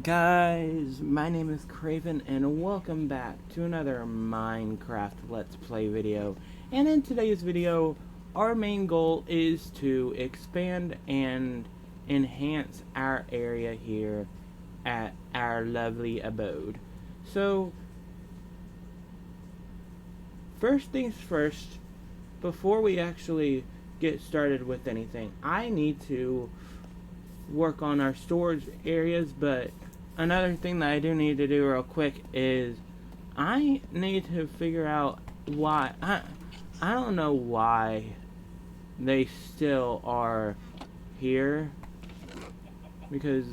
guys, my name is Craven and welcome back to another Minecraft Let's Play video. And in today's video, our main goal is to expand and enhance our area here at our lovely abode. So, first things first, before we actually get started with anything, I need to work on our storage areas, but another thing that I do need to do real quick is I need to figure out why I don't know why they still are here, because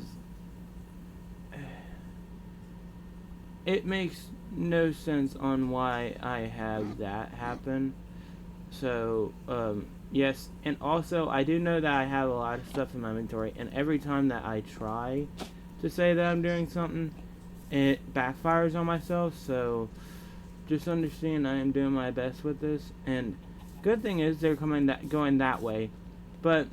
it makes no sense on why I have that happen. So yes, and also I do know that I have a lot of stuff in my inventory, and every time that I try to say that I'm doing something, it backfires on myself. So just understand I am doing my best with this, and good thing is they're going that way. But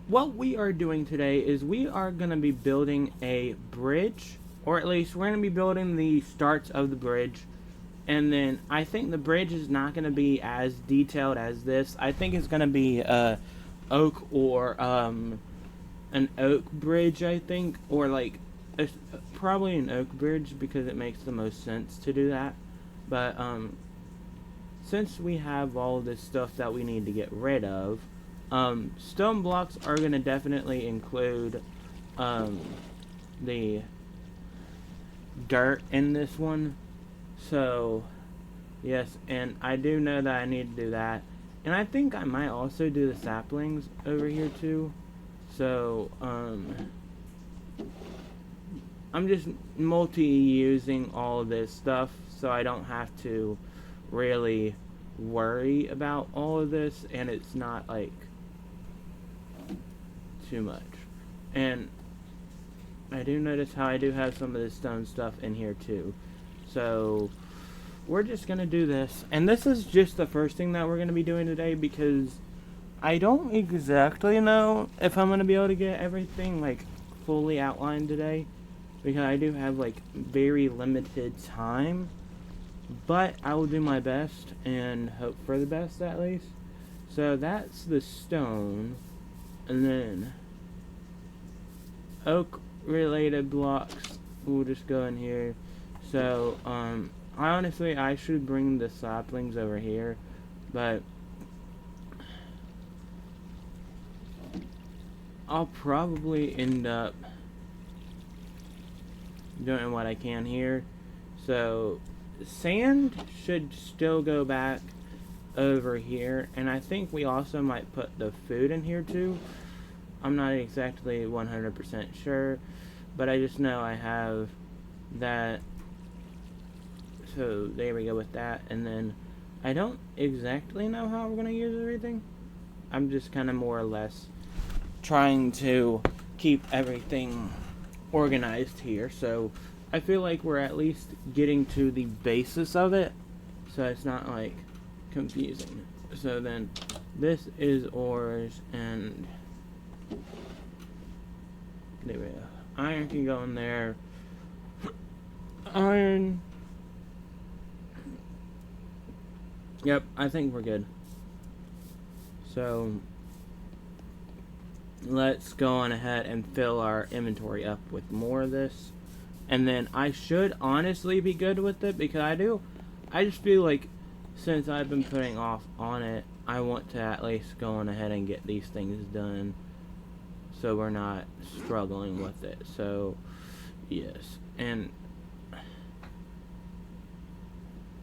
what we are doing today is we are going to be building a bridge, or at least we're going to be building the starts of the bridge. And then I think the bridge is not going to be as detailed as this. I think it's going to be oak, or an oak bridge, I think. Or like probably an oak bridge, because it makes the most sense to do that. But since we have all this stuff that we need to get rid of, stone blocks are going to definitely include the dirt in this one. So, yes, and I do know that I need to do that. And I think I might also do the saplings over here too. So, I'm just multi-using all of this stuff, so I don't have to really worry about all of this, and it's not, like, too much. And I do notice how I do have some of this stone stuff in here too. So, we're just going to do this. And this is just the first thing that we're going to be doing today, because I don't exactly know if I'm going to be able to get everything, like, fully outlined today. Because I do have, like, very limited time. But I will do my best and hope for the best, at least. So, that's the stone. And then oak-related blocks will just go in here. So, I should bring the saplings over here, but I'll probably end up doing what I can here. So, sand should still go back over here, and I think we also might put the food in here too. I'm not exactly 100% sure, but I just know I have that. So there we go with that. And then I don't exactly know how we're going to use everything. I'm just kind of more or less trying to keep everything organized here. So I feel like we're at least getting to the basis of it, so it's not like confusing. So then this is ores, and there we go. Iron can go in there. Iron. Yep, I think we're good. So, let's go on ahead and fill our inventory up with more of this. And then I should honestly be good with it, because I just feel like since I've been putting off on it, I want to at least go on ahead and get these things done, so we're not struggling with it. So, yes. And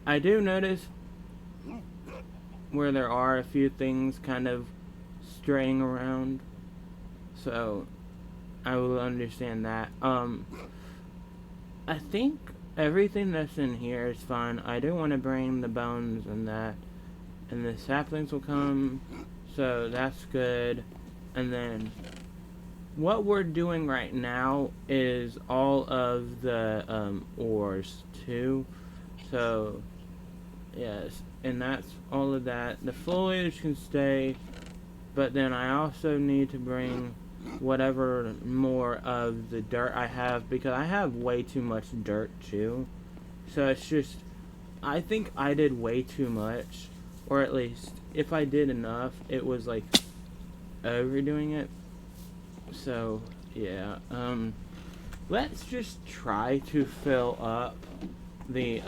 I do notice where there are a few things kind of straying around, so I will understand that. I think everything that's in here is fine. I do want to bring the bones and that, and the saplings will come, so that's good. And then what we're doing right now is all of the ores too. So yes, and that's all of that. The foliage can stay, but then I also need to bring whatever more of the dirt I have, because I have way too much dirt too. So it's just, I think I did way too much, or at least if I did enough, it was like overdoing it. So yeah, let's just try to fill up the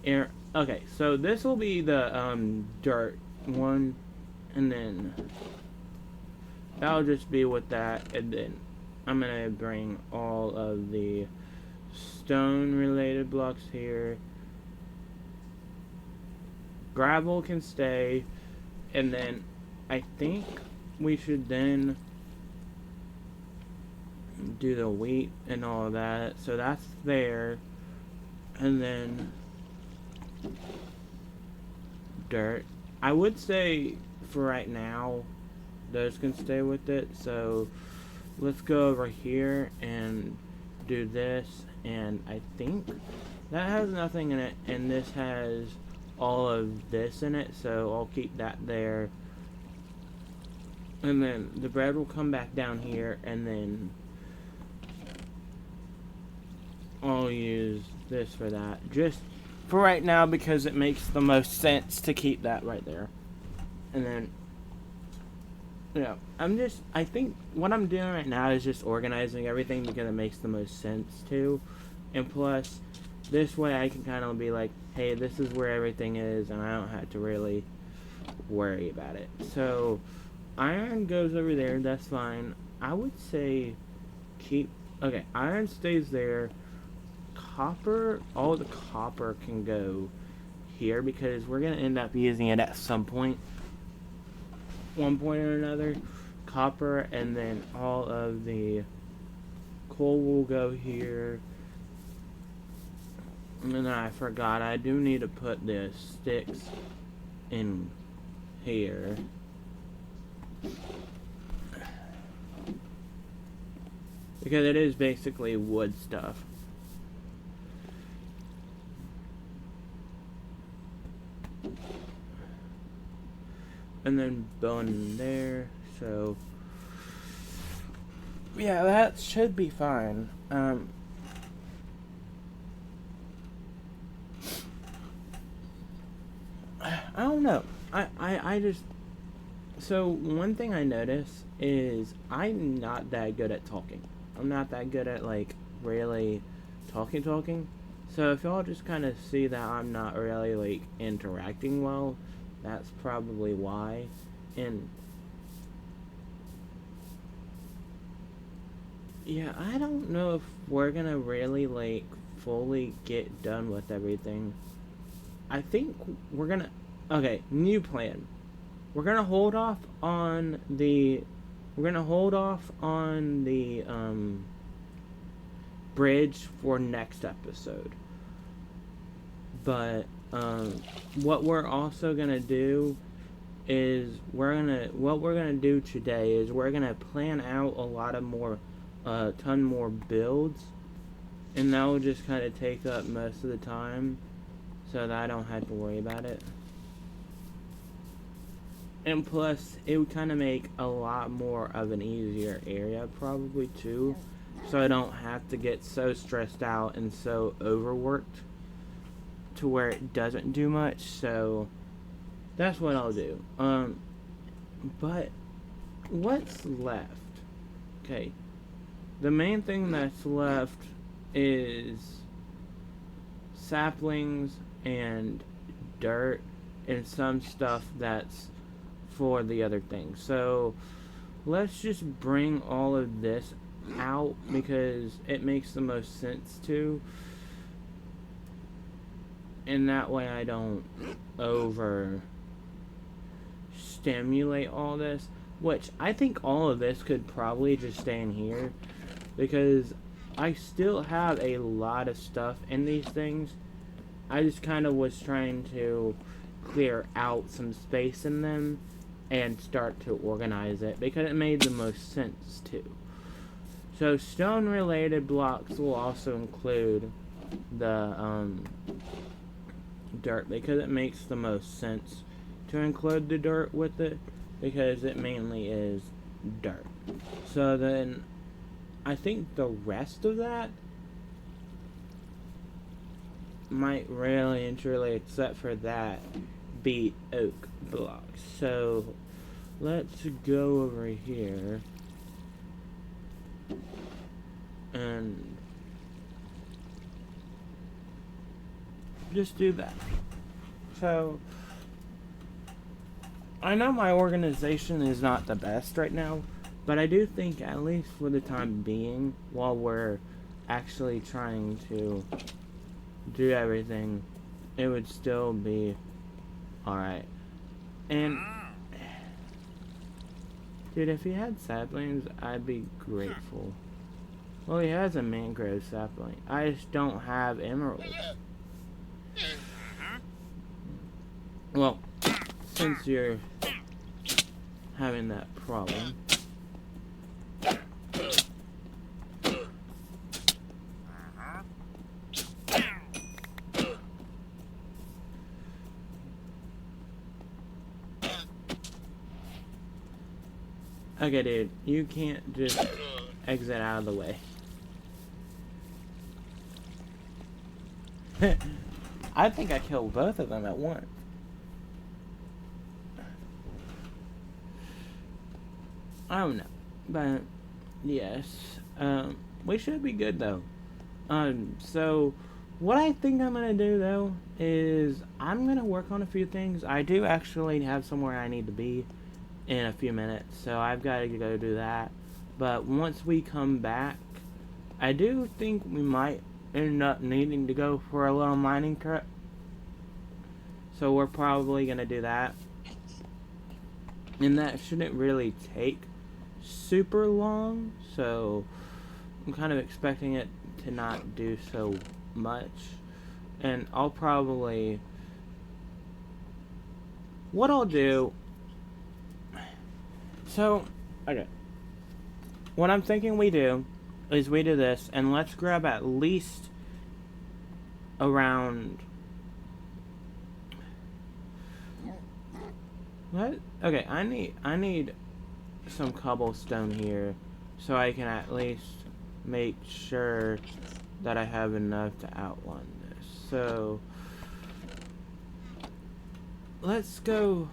air. Okay, so this will be the dirt one, and then that'll just be with that, and then I'm gonna bring all of the stone related blocks here. Gravel can stay, and then I think we should then do the wheat and all of that. So that's there, and then dirt. I would say for right now those can stay with it. So let's go over here and do this, and I think that has nothing in it, and this has all of this in it, so I'll keep that there. And then the bread will come back down here, and then I'll use this for that, just for right now, because it makes the most sense to keep that right there. And then, yeah, I think what I'm doing right now is just organizing everything because it makes the most sense to. And plus, this way I can kind of be like, hey, this is where everything is, and I don't have to really worry about it. So, iron goes over there, that's fine. I would say okay, iron stays there. Copper, all the copper can go here because we're going to end up using it at some point. One point or another. Copper, and then all of the coal will go here. And then I forgot, I do need to put the sticks in here. Because it is basically wood stuff. And then bone in there, so yeah, that should be fine. I don't know. I just, so one thing I notice is I'm not that good at talking. I'm not that good at like really talking. So if y'all just kind of see that I'm not really like interacting well, that's probably why. And yeah, I don't know if we're gonna really like fully get done with everything. I think we're gonna, okay, new plan. We're gonna hold off on the bridge for next episode. But what we're also gonna do is what we're gonna do today is we're gonna plan out a lot of more, ton more builds, and that will just kind of take up most of the time, so that I don't have to worry about it. And plus, it would kind of make a lot more of an easier area probably too, so I don't have to get so stressed out and so overworked to where it doesn't do much. So that's what I'll do. But what's left? Okay, the main thing that's left is saplings and dirt and some stuff that's for the other thing. So let's just bring all of this out because it makes the most sense to. And that way I don't over stimulate all this, which I think all of this could probably just stay in here because I still have a lot of stuff in these things. I just kind of was trying to clear out some space in them and start to organize it because it made the most sense to. So stone related blocks will also include the dirt because it makes the most sense to include the dirt with it because it mainly is dirt. So then I think the rest of that might really and truly, except for that, be oak blocks. So let's go over here and just do that. So I know my organization is not the best right now, but I do think, at least for the time being, while we're actually trying to do everything, it would still be alright. And dude, if he had saplings, I'd be grateful. Well, he has a mangrove sapling. I just don't have emeralds. Well, since you're having that problem, okay, dude, you can't just exit out of the way. I think I killed both of them at once. I don't know, but yes, we should be good though. So what I think I'm gonna do though is I'm gonna work on a few things. I do actually have somewhere I need to be in a few minutes, so I've got to go do that. But once we come back, I do think we might end up needing to go for a little mining trip. So we're probably gonna do that, and that shouldn't really take super long, so I'm kind of expecting it to not do so much. And I'll probably, what I'll do, so okay, what I'm thinking we do is we do this, and let's grab at least around what? Okay, I need some cobblestone here so I can at least make sure that I have enough to outline this. So let's go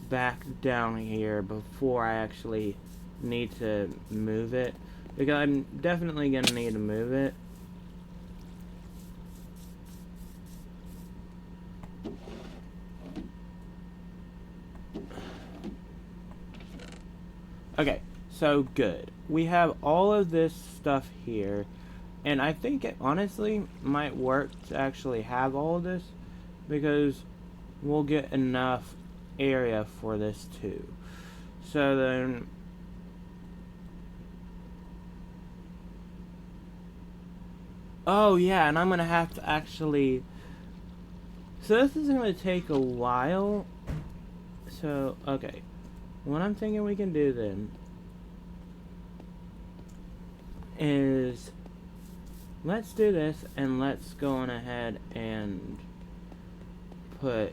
back down here before I actually need to move it, because I'm definitely gonna need to move it. Okay, so good. We have all of this stuff here, and I think it honestly might work to actually have all of this, because we'll get enough area for this too. So then oh yeah, and I'm gonna have to actually, so this is gonna take a while. So okay, what I'm thinking we can do then is let's do this, and let's go on ahead and put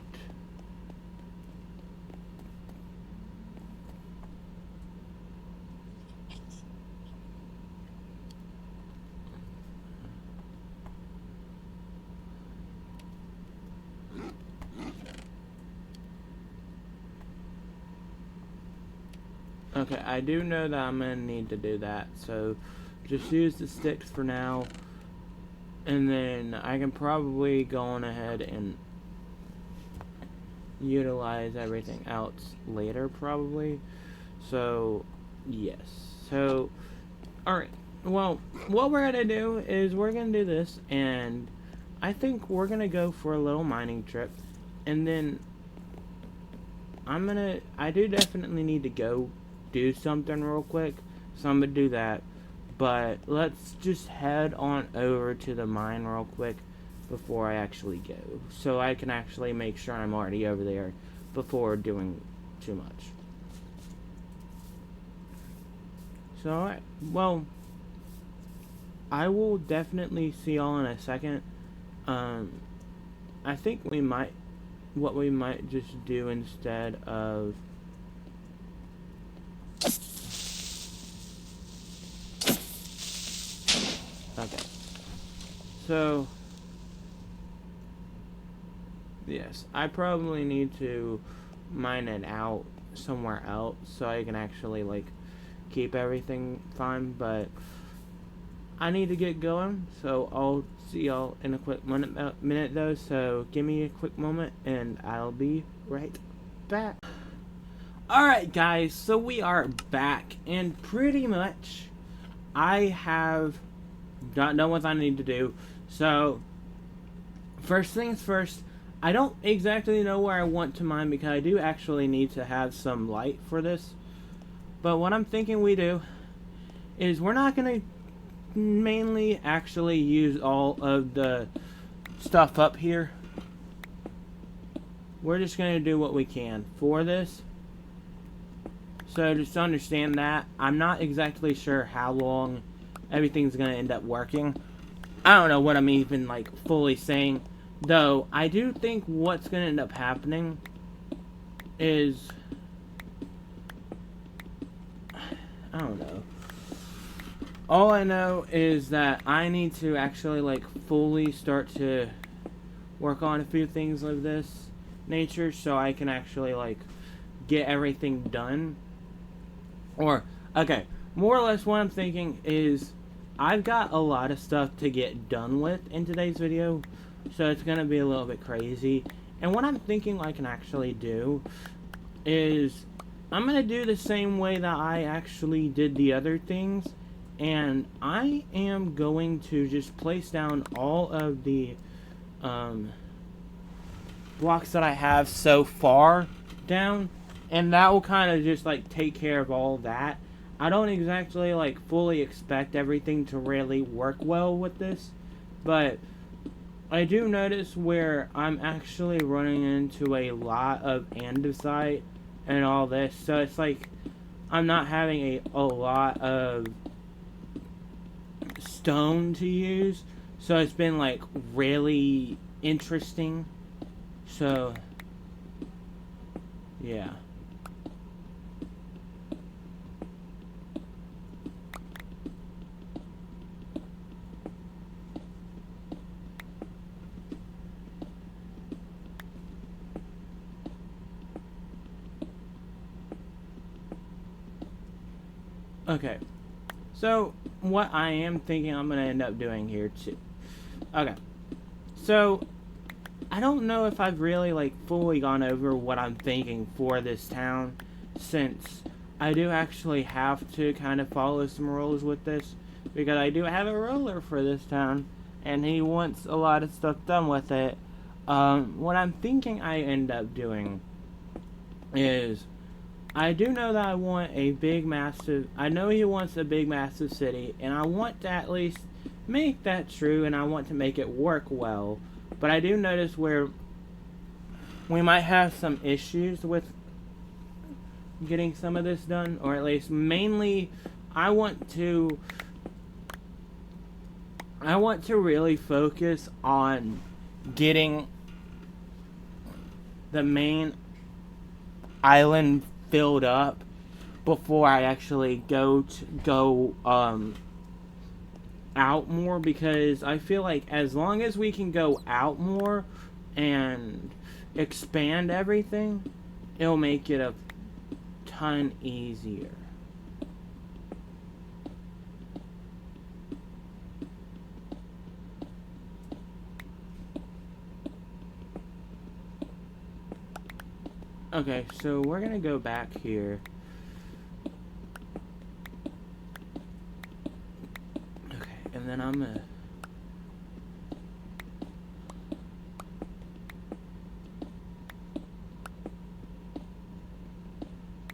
okay, I do know that I'm gonna need to do that, so just use the sticks for now, and then I can probably go on ahead and utilize everything else later probably. So yes, so alright, well, what we're gonna do is we're gonna do this, and I think we're gonna go for a little mining trip, and then I do definitely need to go do something real quick, so I'm gonna do that. But let's just head on over to the mine real quick before I actually go, so I can actually make sure I'm already over there before doing too much. So alright, well, I will definitely see y'all in a second. I think what we might just do instead of So, yes, I probably need to mine it out somewhere else so I can actually, like, keep everything fine, but I need to get going, so I'll see y'all in a quick minute though, so give me a quick moment and I'll be right back. Alright guys, so we are back, and pretty much I have done what I need to do. So first things first, I don't exactly know where I want to mine because I do actually need to have some light for this. But what I'm thinking we do is we're not going to mainly actually use all of the stuff up here. We're just going to do what we can for this. So just understand that. I'm not exactly sure how long everything's going to end up working. I don't know what I'm even like fully saying. Though, I do think what's going to end up happening is... I don't know. All I know is that I need to actually like fully start to work on a few things of this nature so I can actually like get everything done. Or, okay, more or less what I'm thinking is I've got a lot of stuff to get done with in today's video, so it's going to be a little bit crazy. And what I'm thinking I can actually do is I'm going to do the same way that I actually did the other things, and I am going to just place down all of the blocks that I have so far down, and that will kind of just like take care of all that. I don't exactly like fully expect everything to really work well with this, but I do notice where I'm actually running into a lot of andesite and all this, so it's like I'm not having a lot of stone to use, so it's been like really interesting. So yeah. Okay, so what I am thinking I'm going to end up doing here too. Okay, so I don't know if I've really like fully gone over what I'm thinking for this town, since I do actually have to kind of follow some rules with this, because I do have a ruler for this town and he wants a lot of stuff done with it. What I'm thinking I end up doing is I do know that I want a big massive, I know he wants a big massive city, and I want to at least make that true, and I want to make it work well. But I do notice where we might have some issues with getting some of this done, or at least mainly I want to really focus on getting the main island filled up before I actually go out more, because I feel like as long as we can go out more and expand everything, it'll make it a ton easier. Okay, so we're gonna go back here. Okay, and then I'm gonna...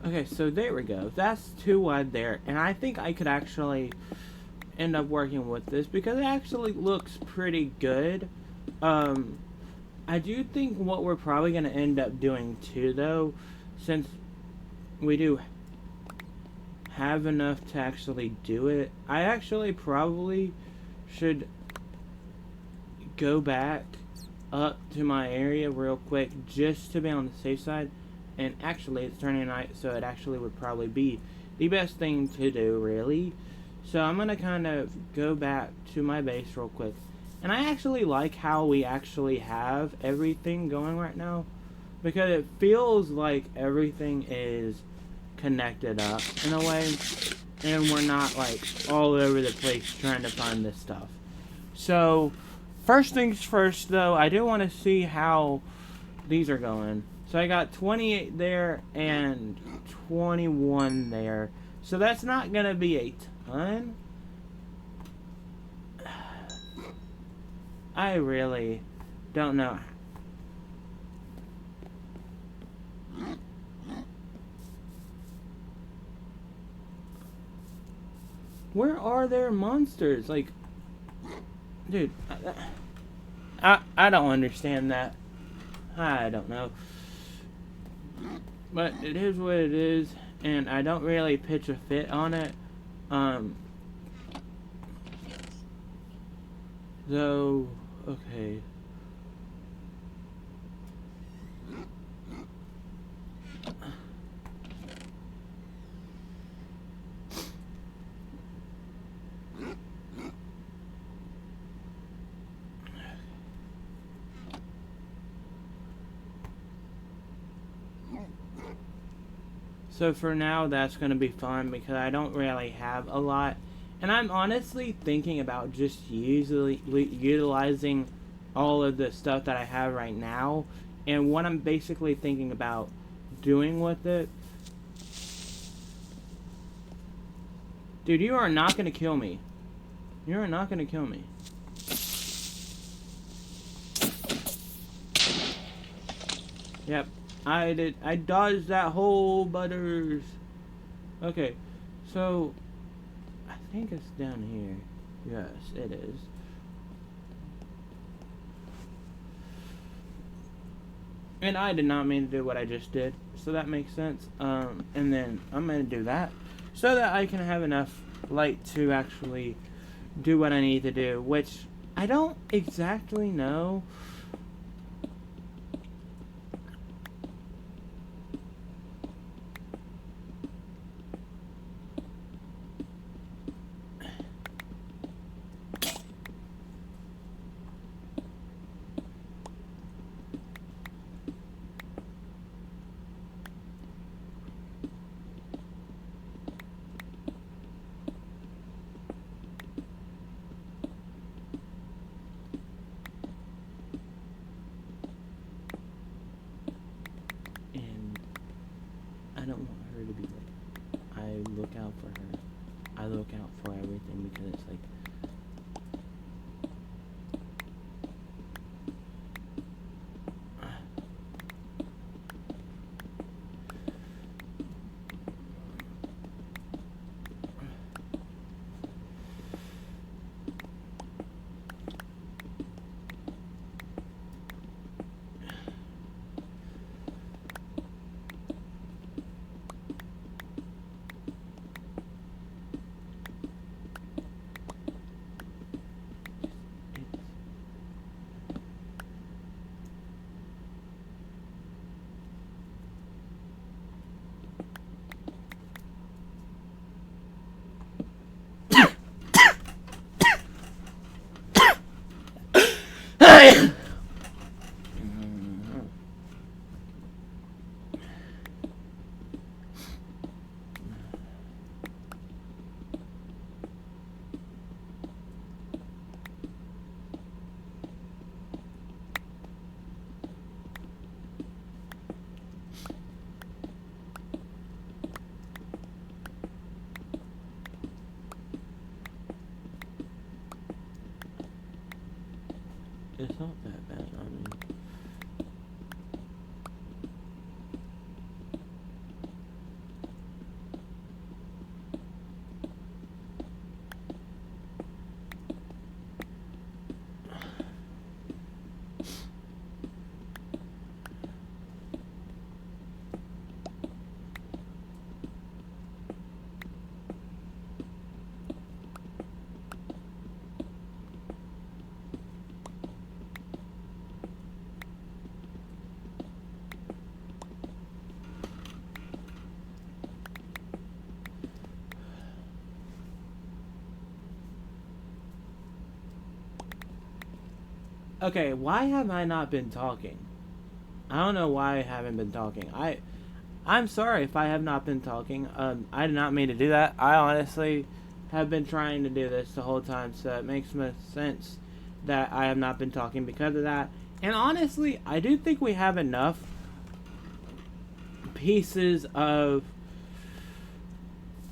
Okay, so there we go. That's too wide there, and I think I could actually end up working with this because it actually looks pretty good. I do think what we're probably going to end up doing too, though, since we do have enough to actually do it, I actually probably should go back up to my area real quick just to be on the safe side. And actually, it's turning night, so it actually would probably be the best thing to do, really. So I'm going to kind of go back to my base real quick. And I actually like how we actually have everything going right now, because it feels like everything is connected up in a way, and we're not like all over the place trying to find this stuff. So, first things first though, I do want to see how these are going. So I got 28 there and 21 there. So that's not going to be a ton. I really don't know. Where are there monsters? Like, dude, I don't understand that. I don't know. But it is what it is, and I don't really pitch a fit on it. So, okay. So for now, that's going to be fun because I don't really have a lot. And I'm honestly thinking about just utilizing all of the stuff that I have right now. And what I'm basically thinking about doing with it. Dude, you are not going to kill me. You are not going to kill me. Yep. I dodged that whole butters. Okay, so I think it's down here. Yes, it is. And I did not mean to do what I just did, so that makes sense. And then I'm gonna do that so that I can have enough light to actually do what I need to do, which I don't exactly know. I don't want her to be like, I look out for her. I look out for everything because it's like, it's not that bad. I mean, Okay, why have I not been talking? I don't know why I haven't been talking. I'm sorry if I have not been talking. I did not mean to do that. I honestly have been trying to do this the whole time, so it makes no sense that I have not been talking because of that. And honestly, I do think we have enough pieces of...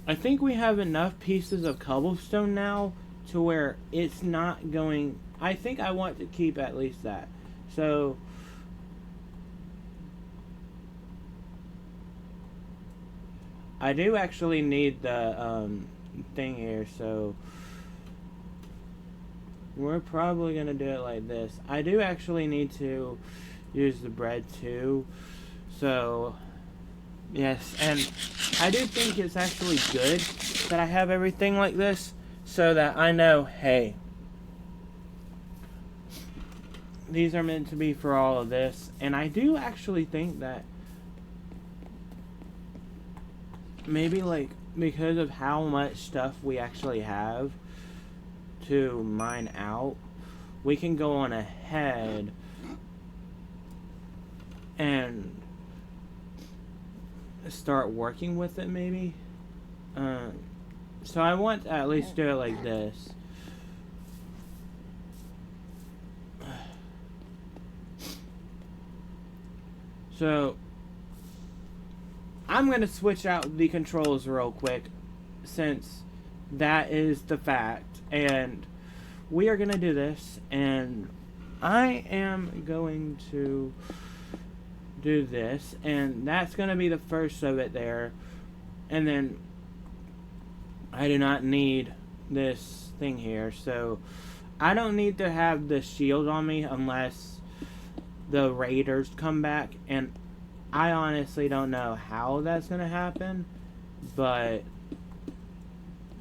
I think we have enough pieces of cobblestone now to where it's not going... I think I want to keep at least that. So... I do actually need the thing here, so we're probably going to do it like this. I do actually need to use the bread too, so yes, and I do think it's actually good that I have everything like this, so that I know, hey, these are meant to be for all of this, and I do actually think that maybe, like, because of how much stuff we actually have to mine out, we can go on ahead and start working with it, maybe. So I want to at least do it like this. So I'm going to switch out the controls real quick, since that is the fact, and we are going to do this, and I am going to do this, and that's going to be the first of it there, and then I do not need this thing here, so I don't need to have the shield on me unless the raiders come back, and I honestly don't know how that's going to happen, but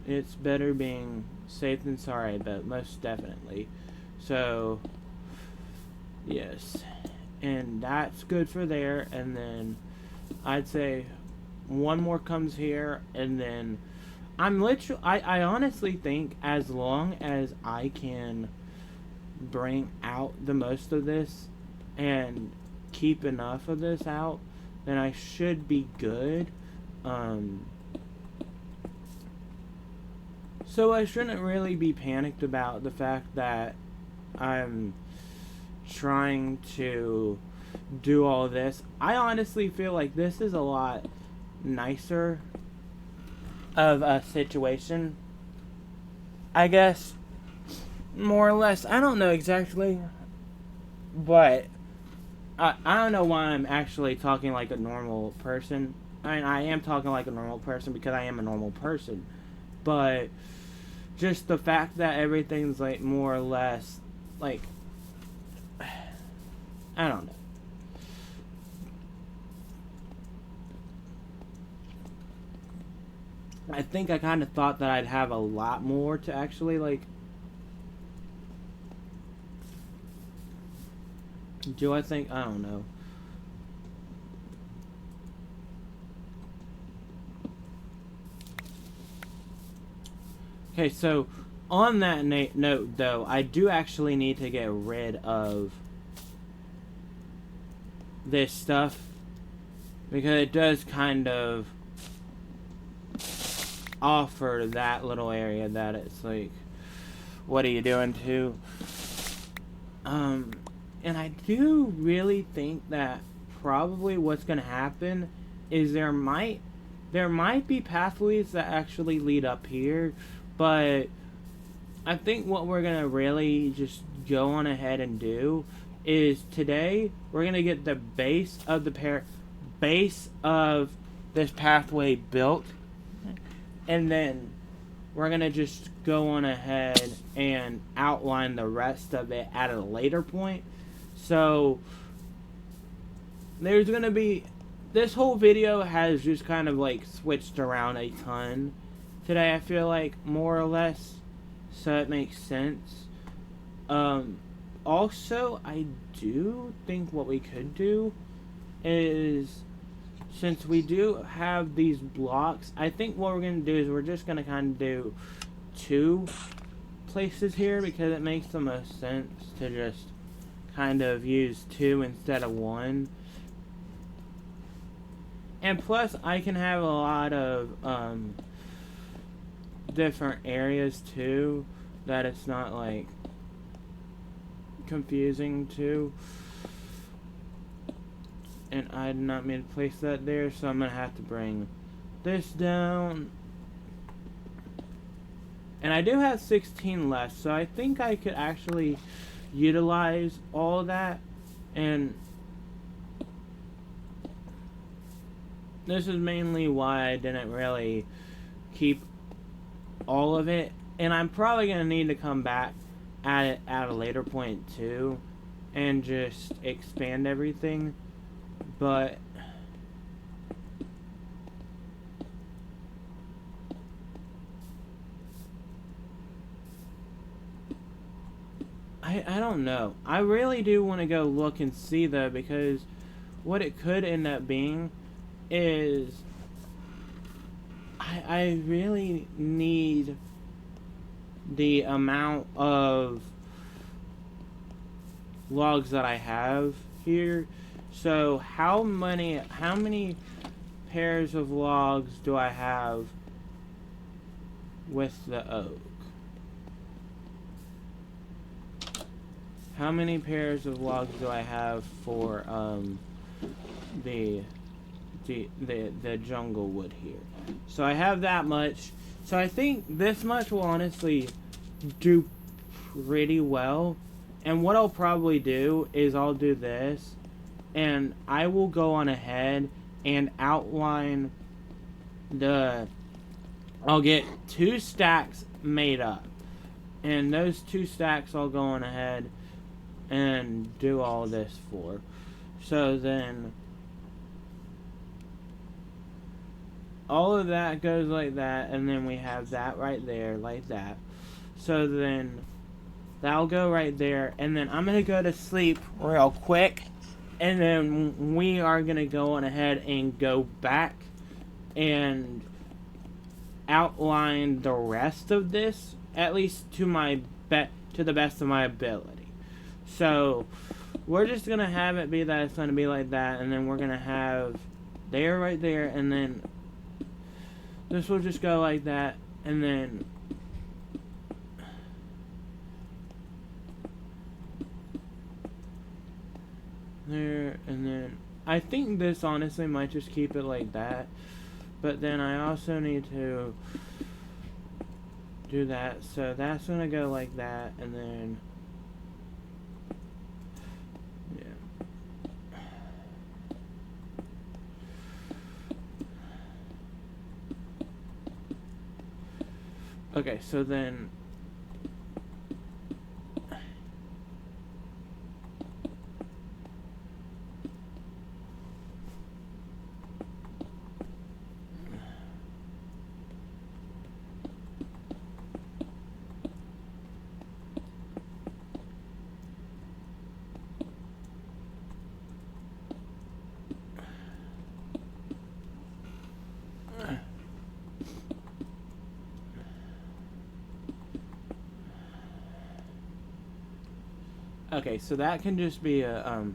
it's better being safe than sorry, but most definitely. So, yes. And that's good for there, and then I'd say one more comes here, and then I honestly think as long as I can bring out the most of this and keep enough of this out, then I should be good. So I shouldn't really be panicked about the fact that I'm trying to do all this. I honestly feel like this is a lot nicer of a situation, I guess, more or less. I don't know exactly, but I don't know why I'm actually talking like a normal person. I mean, I am talking like a normal person because I am a normal person, but just the fact that everything's like more or less like, I don't know. I think I kind of thought that I'd have a lot more to actually like do. I think, I don't know. Okay, so on that note though, I do actually need to get rid of this stuff because it does kind of offer that little area that it's like, what are you doing to? And I do really think that probably what's gonna happen is there might be pathways that actually lead up here, but I think what we're gonna really just go on ahead and do is today we're gonna get the base of the base of this pathway built, and then we're gonna just go on ahead and outline the rest of it at a later point. So there's gonna be, this whole video has just kind of like switched around a ton today, I feel like, more or less, so it makes sense. Also, I do think what we could do is, since we do have these blocks, I think what we're going to do is we're just going to kind of do 2 places here because it makes the most sense to just kind of use 2 instead of 1. And plus, I can have a lot of different areas too, that it's not like confusing too. And I did not mean to place that there, so I'm gonna have to bring this down. And I do have 16 left, so I think I could actually utilize all of that. And this is mainly why I didn't really keep all of it. And I'm probably going to need to come back at it at a later point too and just expand everything. But I don't know. I really do want to go look and see though, because what it could end up being is I really need the amount of logs that I have here. So how many pairs of logs do I have with the oak? How many pairs of logs do I have for the jungle wood here? So I have that much. So I think this much will honestly do pretty well. And what I'll probably do is I'll do this, and I will go on ahead and outline I'll get 2 stacks made up. And those 2 stacks I'll go on ahead and do all this for. So then all of that goes like that, and then we have that right there like that. So then that'll go right there, and then I'm gonna go to sleep real quick, and then we are gonna go on ahead and go back and outline the rest of this, at least to the best of my ability. So we're just gonna have it be that it's gonna be like that, and then we're gonna have there right there, and then this will just go like that, and then there, and then I think this honestly might just keep it like that, but then I also need to do that, so that's gonna go like that, and then okay, so then okay, so that can just be a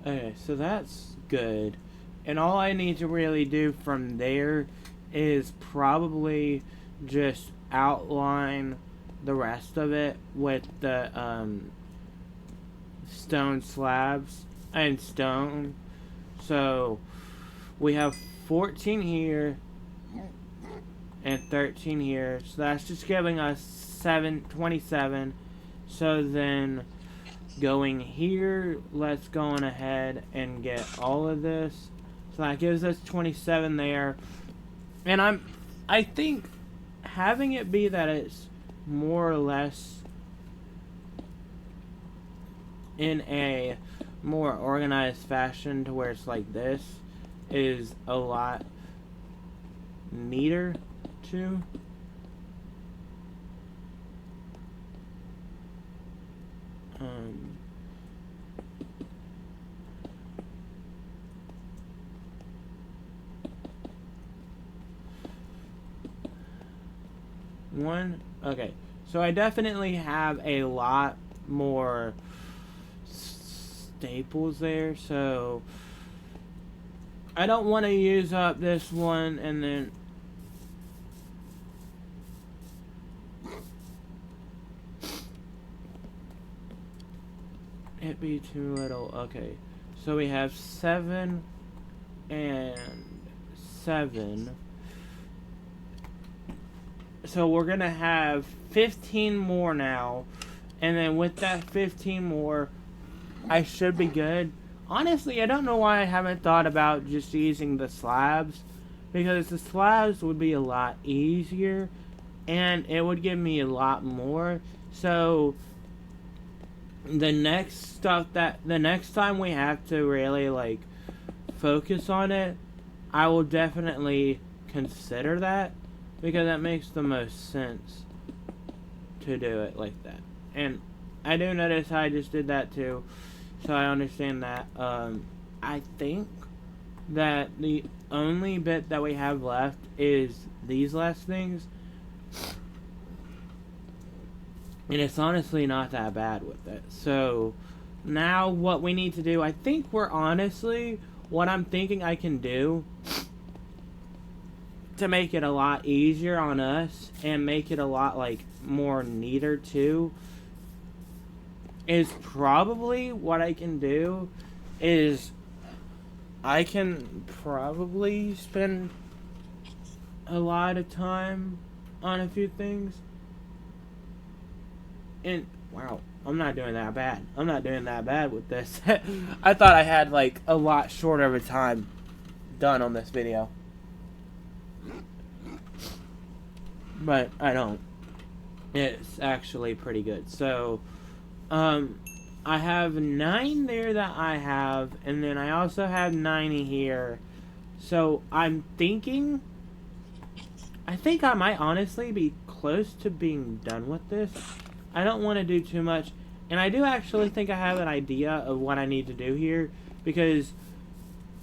okay, so that's good. And all I need to really do from there is probably just outline the rest of it with the stone slabs and stone. So we have 14 here and 13 here, so that's just giving us 27. So then going here, let's go on ahead and get all of this, so that gives us 27 there. And I think having it be that it's more or less in a more organized fashion to where it's like this is a lot neater too. Um, okay. So I definitely have a lot more staples there, so I don't want to use up this one and then it be too little. Okay, so we have 7 and 7. So we're gonna have 15 more now, and then with that 15 more, I should be good. Honestly, I don't know why I haven't thought about just using the slabs, because the slabs would be a lot easier, and it would give me a lot more. So the next time we have to really like focus on it, I will definitely consider that, because that makes the most sense to do it like that. And I do notice I just did that too, so I understand that. I think that the only bit that we have left is these last things, and it's honestly not that bad with it. So now what we need to do, I think what I'm thinking I can do to make it a lot easier on us and make it a lot like more neater too, is probably what I can do is I can probably spend a lot of time on a few things. And wow, I'm not doing that bad. I'm not doing that bad with this. I thought I had like a lot shorter of a time done on this video, but I don't. It's actually pretty good. So, I have 9 there that I have, and then I also have 9 here. So I'm thinking, I think I might honestly be close to being done with this. I don't want to do too much, and I do actually think I have an idea of what I need to do here, because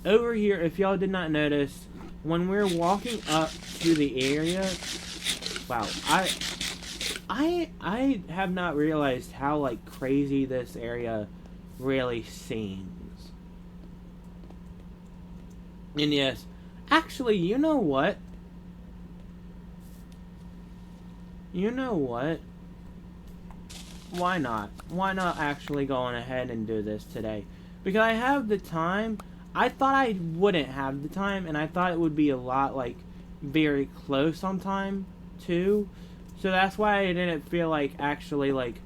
over here, if y'all did not notice, when we're walking up to the area, wow, I have not realized how like crazy this area really seems. And yes, actually, you know what? You know what? Why not? Why not actually go on ahead and do this today? Because I have the time. I thought I wouldn't have the time, and I thought it would be a lot like very close on time too. So that's why I didn't feel like actually like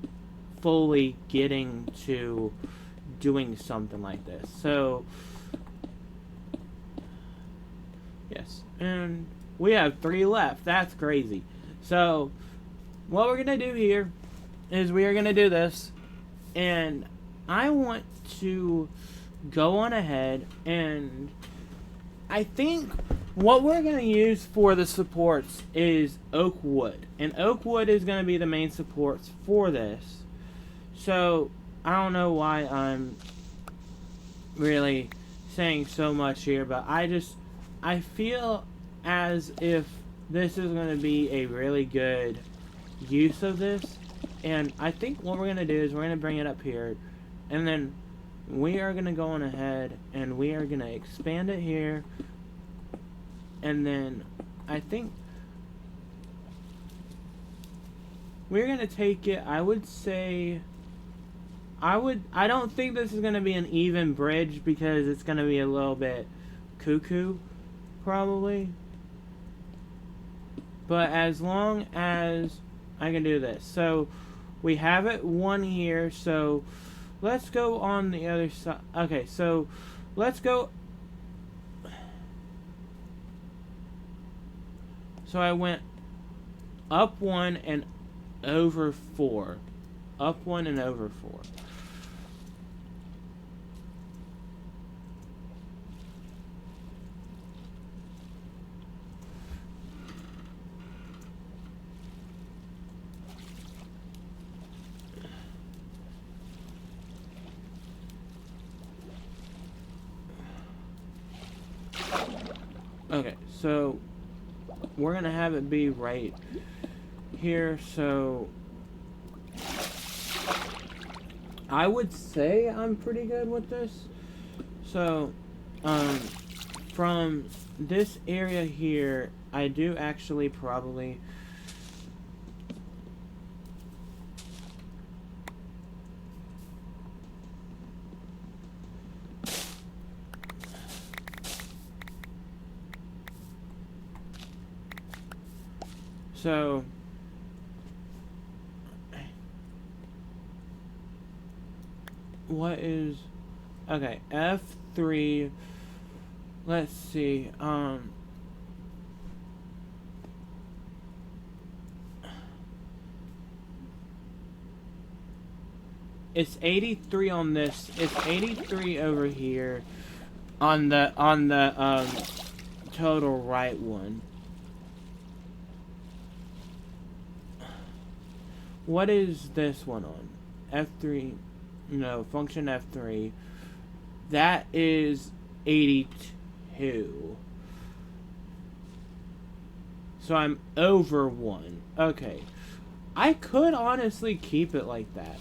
fully getting to doing something like this. So yes, and we have 3 left. That's crazy. So what we're gonna do here is we are gonna do this, and I want to go on ahead, and I think what we're going to use for the supports is oak wood. And oak wood is going to be the main supports for this. So, I don't know why I'm really saying so much here, but I feel as if this is going to be a really good use of this. And I think what we're going to do is we're going to bring it up here, and then we are going to go on ahead and we are going to expand it here. And then I think we're going to take it, I would say, I don't think this is going to be an even bridge, because it's going to be a little bit cuckoo, probably. But as long as I can do this. So we have it 1 here, so let's go on the other side. Okay, so let's go. So I went up 1 and over 4. Up 1 and over 4. Okay, so we're gonna have it be right here, so I would say I'm pretty good with this. So, from this area here, I do actually probably so what is okay, F3, let's see, it's 83 on this, it's 83 over here on the total right one. What is this one on? F3, no, function F3. That is 82. So I'm over 1. Okay. I could honestly keep it like that.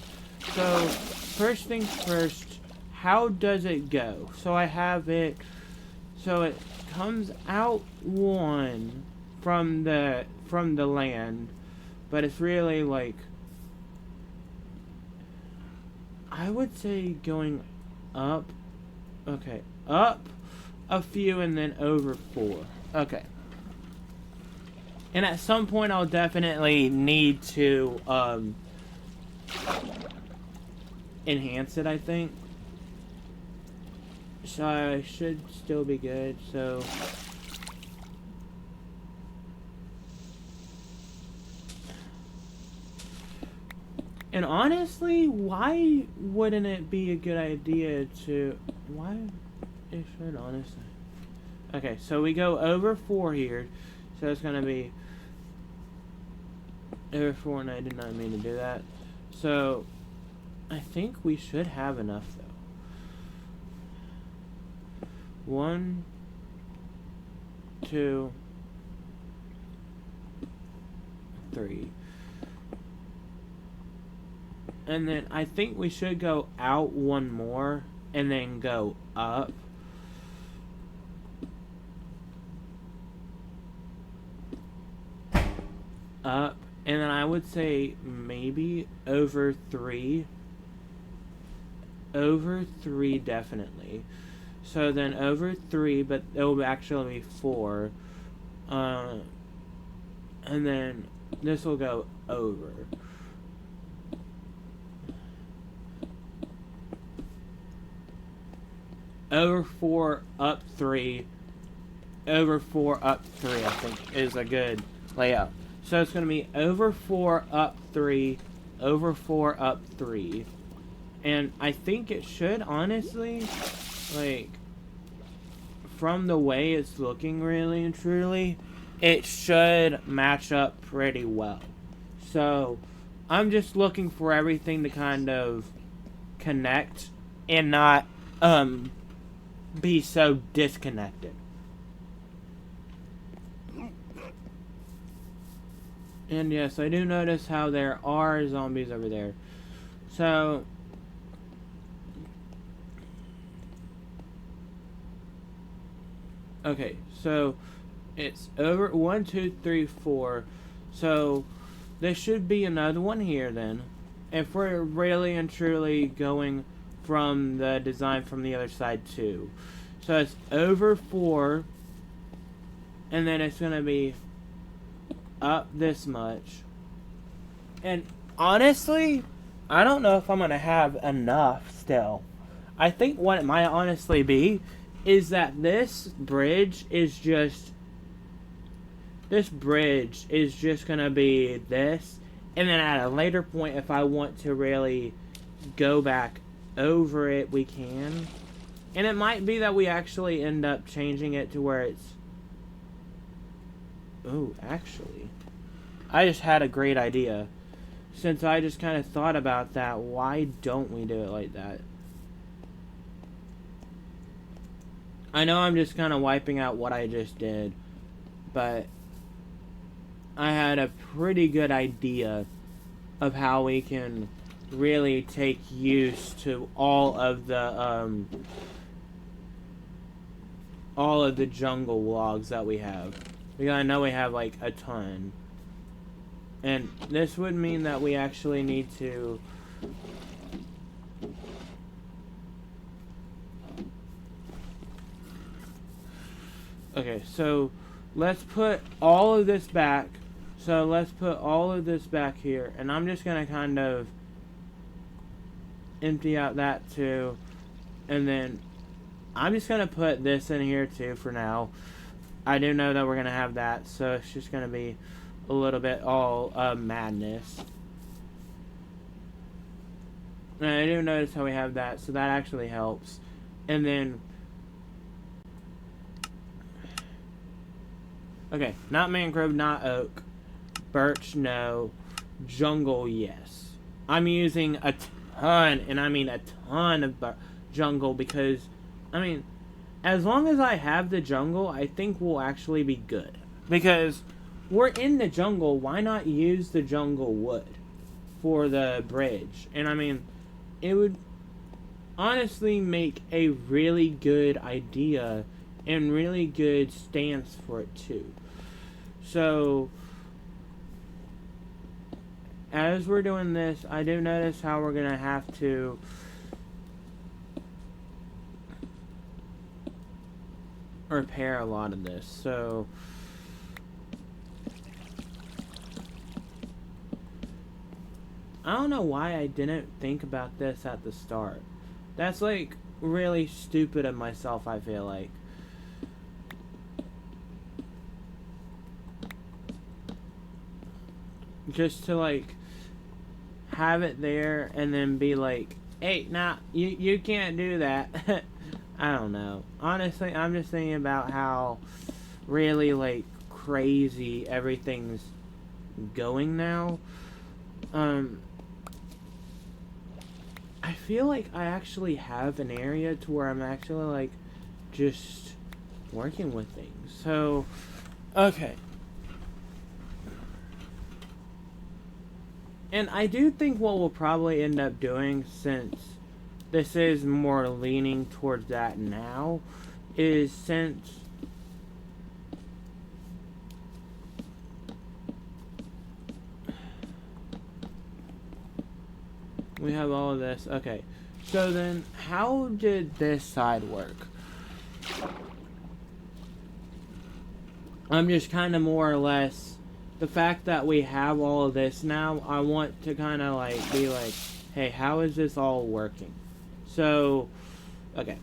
So, first things first, how does it go? So I have it, so it comes out 1 from the land, but it's really like, I would say going up, okay, up a few and then over 4. Okay. And at some point I'll definitely need to enhance it, I think. So I should still be good, so and honestly, why wouldn't it be a good idea to... Why? It should, honestly. Okay, so we go over 4 here. So it's going to be over 4, and I did not mean to do that. So I think we should have enough, though. 1, 2, 3. And then I think we should go out 1 more and then go up. Up. And then I would say maybe over 3. Over 3 definitely. So then over 3, but it will actually be 4. And then this will go over. Over 4, up 3. Over 4, up 3, I think, is a good layout. So it's going to be over 4, up 3. Over 4, up 3. And I think it should, honestly, like, from the way it's looking really and truly, it should match up pretty well. So I'm just looking for everything to kind of connect and not, be so disconnected. And yes, I do notice how there are zombies over there. So okay, so it's over 1, 2, 3, 4. So there should be another one here then. If we're really and truly going from the design from the other side too. So it's over 4, and then it's going to be up this much. And honestly, I don't know if I'm going to have enough still. I think what it might honestly be is that this bridge is just going to be this, and then at a later point, if I want to really go back over it, we can. And it might be that we actually end up changing it to where it's... Oh, actually, I just had a great idea. Since I just kind of thought about that, why don't we do it like that? I know I'm just kind of wiping out what I just did, but I had a pretty good idea of how we can really take use to all of the jungle logs that we have, because I know we have like a ton, and this would mean that we actually need to okay, so let's put all of this back. So let's put all of this back here, and I'm just gonna kind of empty out that too, and then I'm just gonna put this in here too for now. I do know that we're gonna have that, so it's just gonna be a little bit all madness. And I do notice how we have that, so that actually helps. And then okay, not mangrove, not oak. Birch, no. Jungle, yes. I'm using a ton, and I mean a ton of jungle because, I mean, as long as I have the jungle, I think we'll actually be good. Because we're in the jungle, why not use the jungle wood for the bridge? And I mean, it would honestly make a really good idea and really good stance for it too. So as we're doing this, I do notice how we're gonna have to repair a lot of this. So I don't know why I didn't think about this at the start. That's like really stupid of myself, I feel like. Just to like have it there and then be like, hey, nah, you can't do that. I don't know. Honestly, I'm just thinking about how really like crazy everything's going now. I feel like I actually have an area to where I'm actually like just working with things. So, okay. And I do think what we'll probably end up doing, since this is more leaning towards that now, is since we have all of this. Okay, so then how did this side work? I'm just kind of more or less, the fact that we have all of this now, I want to kind of like be like, hey, how is this all working? So, okay.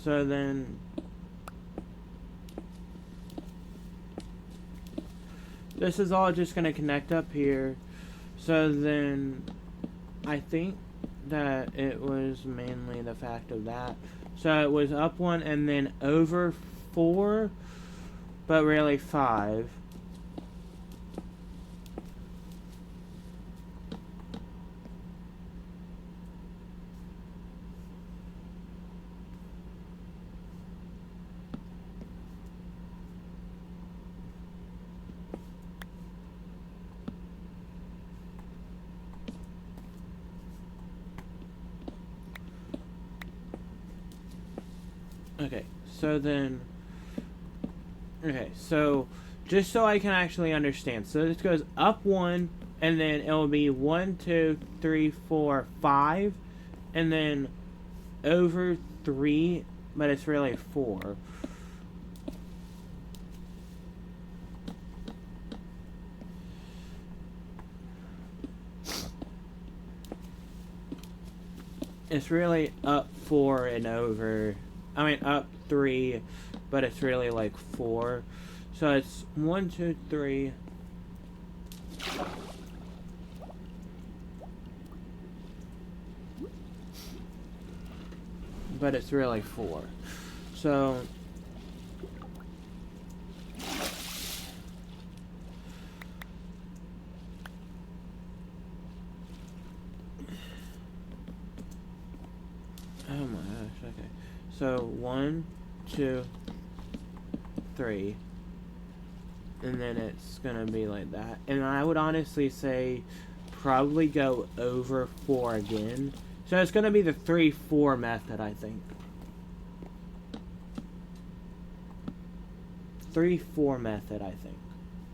So then this is all just going to connect up here. So then I think that it was mainly the fact of that. So it was up 1 and then over 4, but really 5. Okay, so just so I can actually understand. So this goes up 1, and then it will be 1, 2, 3, 4, 5, and then over 3, but it's really 4. It's really up 4 and over. I mean, up 3, but it's really like 4. So it's 1, 2, 3. But it's really 4. So Okay. So 1, 2, 3. And then it's gonna be like that. And I would honestly say probably go over 4 again. So it's gonna be the 3-4 method, I think. 3-4 method, I think.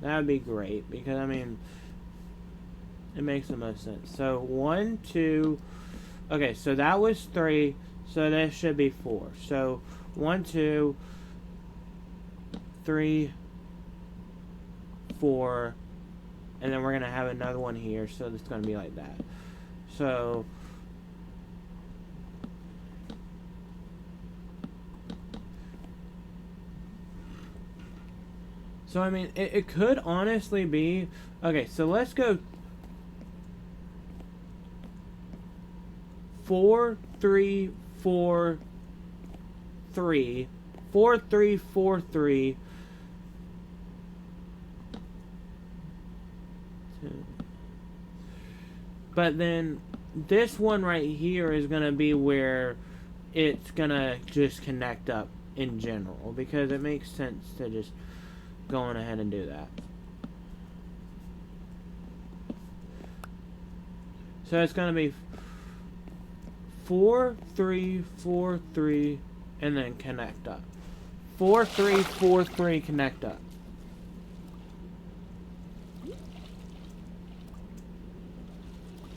That would be great because I mean it makes the most sense. So 1, 2. Okay, so that was 3. So this should be 4. So 1, 2, 3, 4, and then we're gonna have another one here. So it's gonna be like that. So I mean, it could honestly be okay. So let's go 4, 3, 4, 3, 4, 3, 4, 3. But then this one right here is gonna be where it's gonna just connect up in general because it makes sense to just go on ahead and do that. So it's gonna be 4, 3, 4, 3, and then connect up. 4, 3, 4, 3, connect up.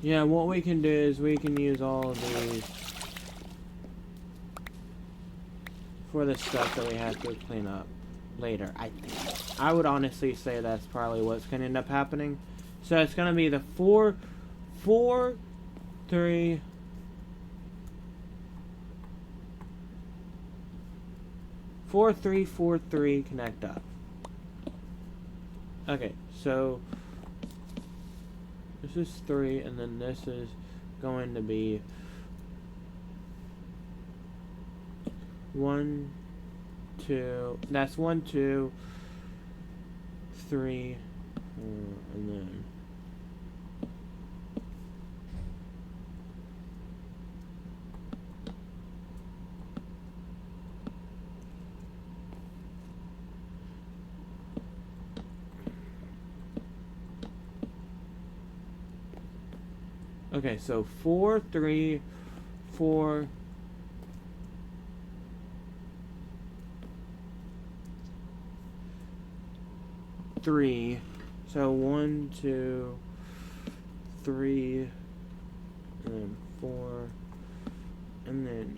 Yeah, what we can do is we can use all of these for the stuff that we have to clean up later, I think. I would honestly say that's probably what's going to end up happening. So it's going to be the 4, 4, 3, 4, 3, 4, 3, connect up. Okay, so this is 3, and then this is going to be 1, 2. That's 1, 2, 3, 4, and then okay, so 4, 3, 4, 3. So 1, 2, 3, and then 4, and then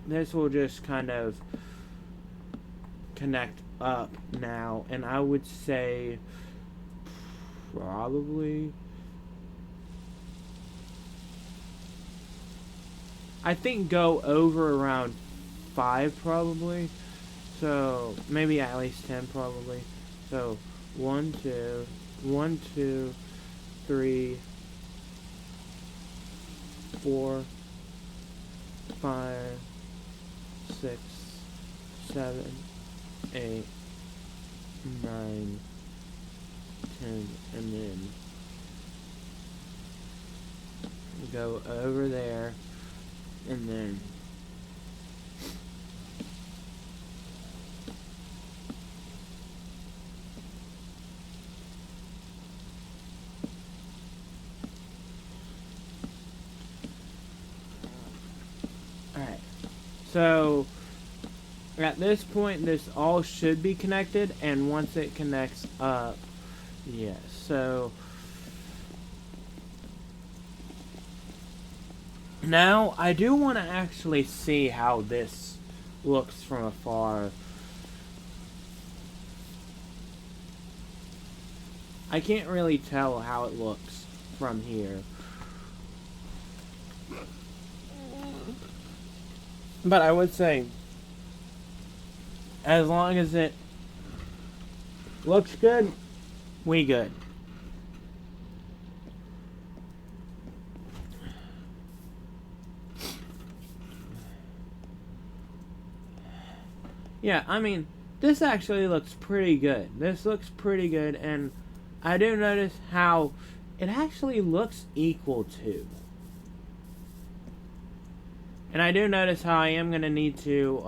this will just kind of connect up now, and I would say probably I think go over around 5 probably. So maybe at least 10 probably. So 1, 2, 1, 2, 3, 4, 5, 6, 7, 8, 9, 10, and then go over there, and then alright, so at this point this all should be connected, and once it connects up, yes, so now I do want to actually see how this looks from afar. I can't really tell how it looks from here, but I would say as long as it looks good, we good. Yeah, I mean, this actually looks pretty good. This looks pretty good, and I do notice how it actually looks equal to. And I do notice how I am going to need to,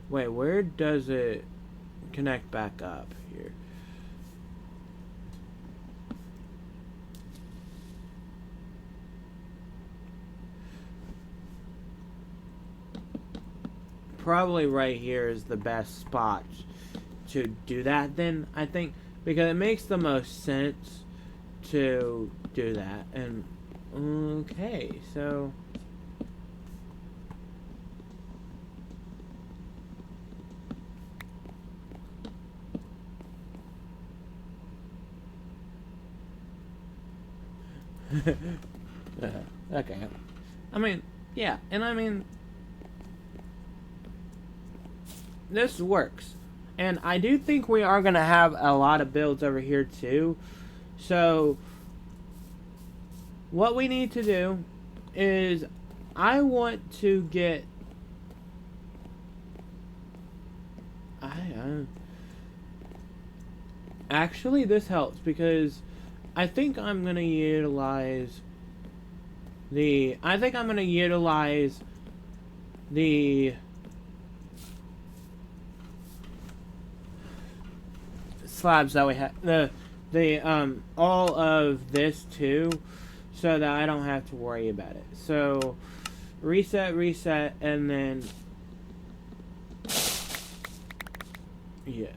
wait, where does it connect back up here? Probably right here is the best spot to do that then, I think, because it makes the most sense to do that. And okay, so okay. I mean, yeah, and I mean, this works. And I do think we are going to have a lot of builds over here too. So, what we need to do is, I want to get... Actually, this helps because I think I'm going to utilize the... slabs that we have, all of this too, so that I don't have to worry about it. So reset, and then yes.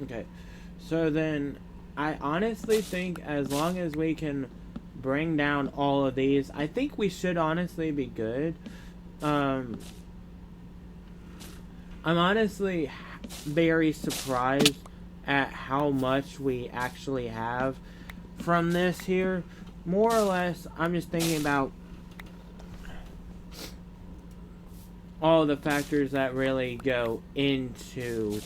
Okay, so then I honestly think as long as we can bring down all of these, I think we should honestly be good. I'm honestly very surprised at how much we actually have from this here. More or less, I'm just thinking about all the factors that really go into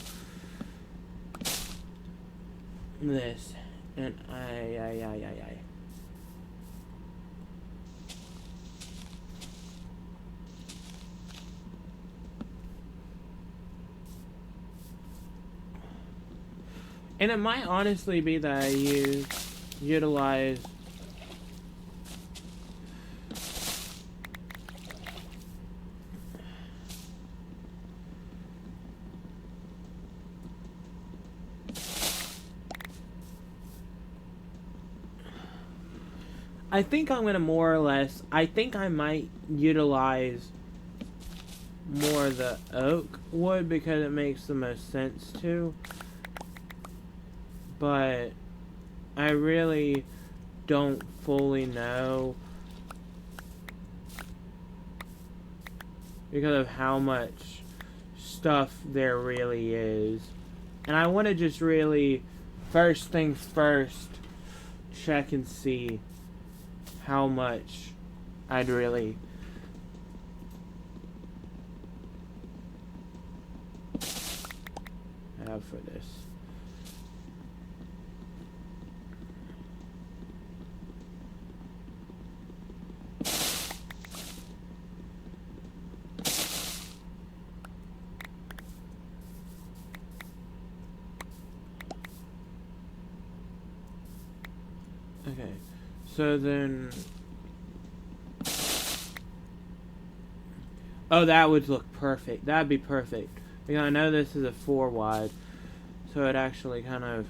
this, and I. And it might honestly be that I utilize I think I'm gonna more or less, I think I might utilize more of the oak wood because it makes the most sense to. But I really don't fully know because of how much stuff there really is. And I want to just really, first things first, check and see how much I'd really have for this. Okay, so then... Oh, that would look perfect. That'd be perfect. Because I know this is a 4 wide, so it actually kind of...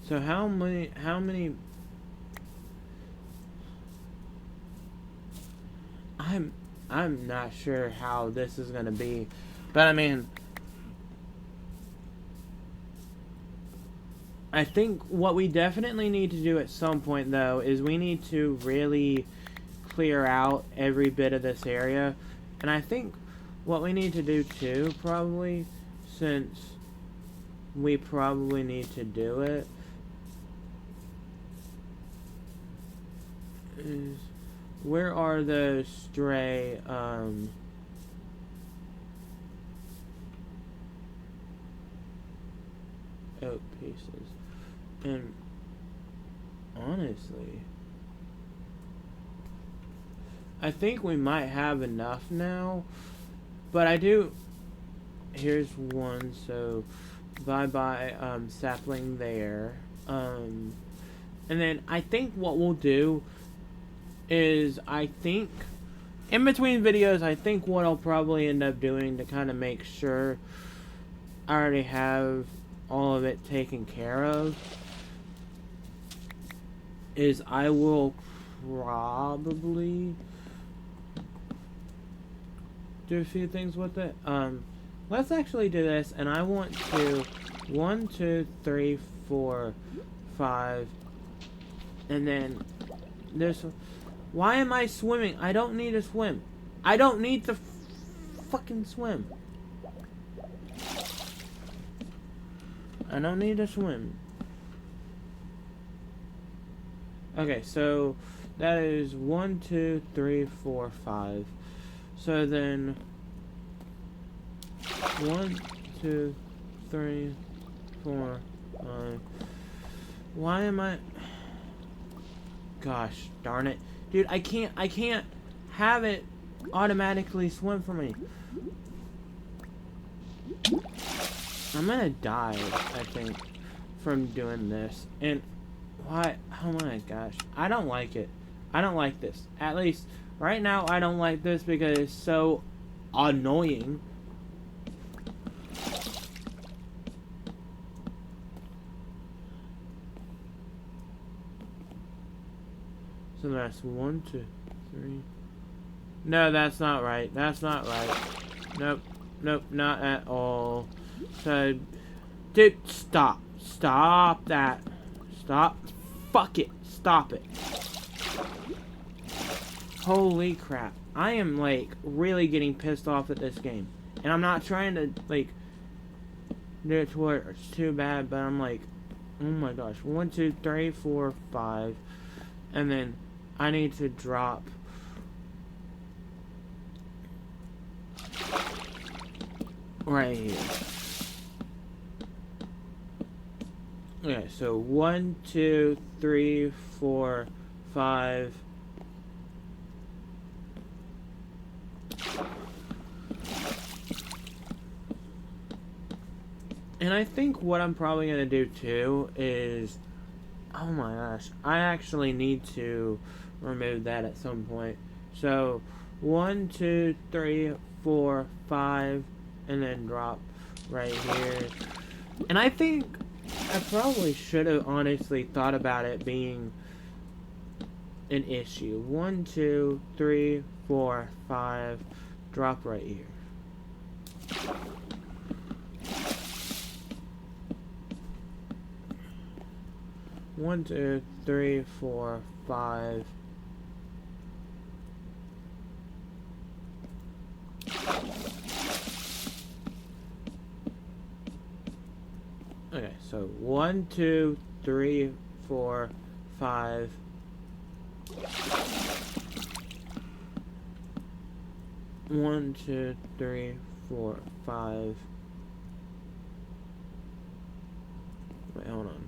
So how many... I'm not sure how this is gonna be, but I mean, I think what we definitely need to do at some point though is we need to really clear out every bit of this area, and I think what we need to do too, probably, since we probably need to do it, is... Where are those stray, oak pieces? And, honestly, I think we might have enough now, but I do... Here's one, so bye-bye, sapling there. And then I think what we'll do is, I think, in between videos, I think what I'll probably end up doing to kind of make sure I already have all of it taken care of is I will probably do a few things with it. Let's actually do this, and I want to 1, 2, 3, 4, 5, and then this. Why am I swimming? I don't need to swim. I don't need to fucking swim. I don't need to swim. Okay, so that is 1, 2, 3, 4, 5. So then 1, 2, 3, 4, 5. Why am I... Gosh darn it. Dude, I can't have it automatically swim for me. I'm gonna die, I think, from doing this. And why? Oh my gosh. I don't like it. I don't like this. At least, right now, I don't like this because it's so annoying. So that's 1, 2, 3. No, that's not right. That's not right. Nope. Nope, not at all. So, dude, stop. Stop that. Stop. Fuck it. Stop it. Holy crap. I am, like, really getting pissed off at this game. And I'm not trying to, like, do it to where it's too bad, but I'm like, oh my gosh. 1, 2, 3, 4, 5. And then I need to drop right here. Okay, so 1, 2, 3, 4, 5. And I think what I'm probably going to do too is, oh my gosh, I actually need to remove that at some point. So 1, 2, 3, 4, 5, and then drop right here. And I think I probably should have honestly thought about it being an issue. 1, 2, 3, 4, 5, drop right here. One, 2, 3, 4, 5. So 1, 2, 3, 4, 5. One, 2, 3, 4, 5. Wait, hold on.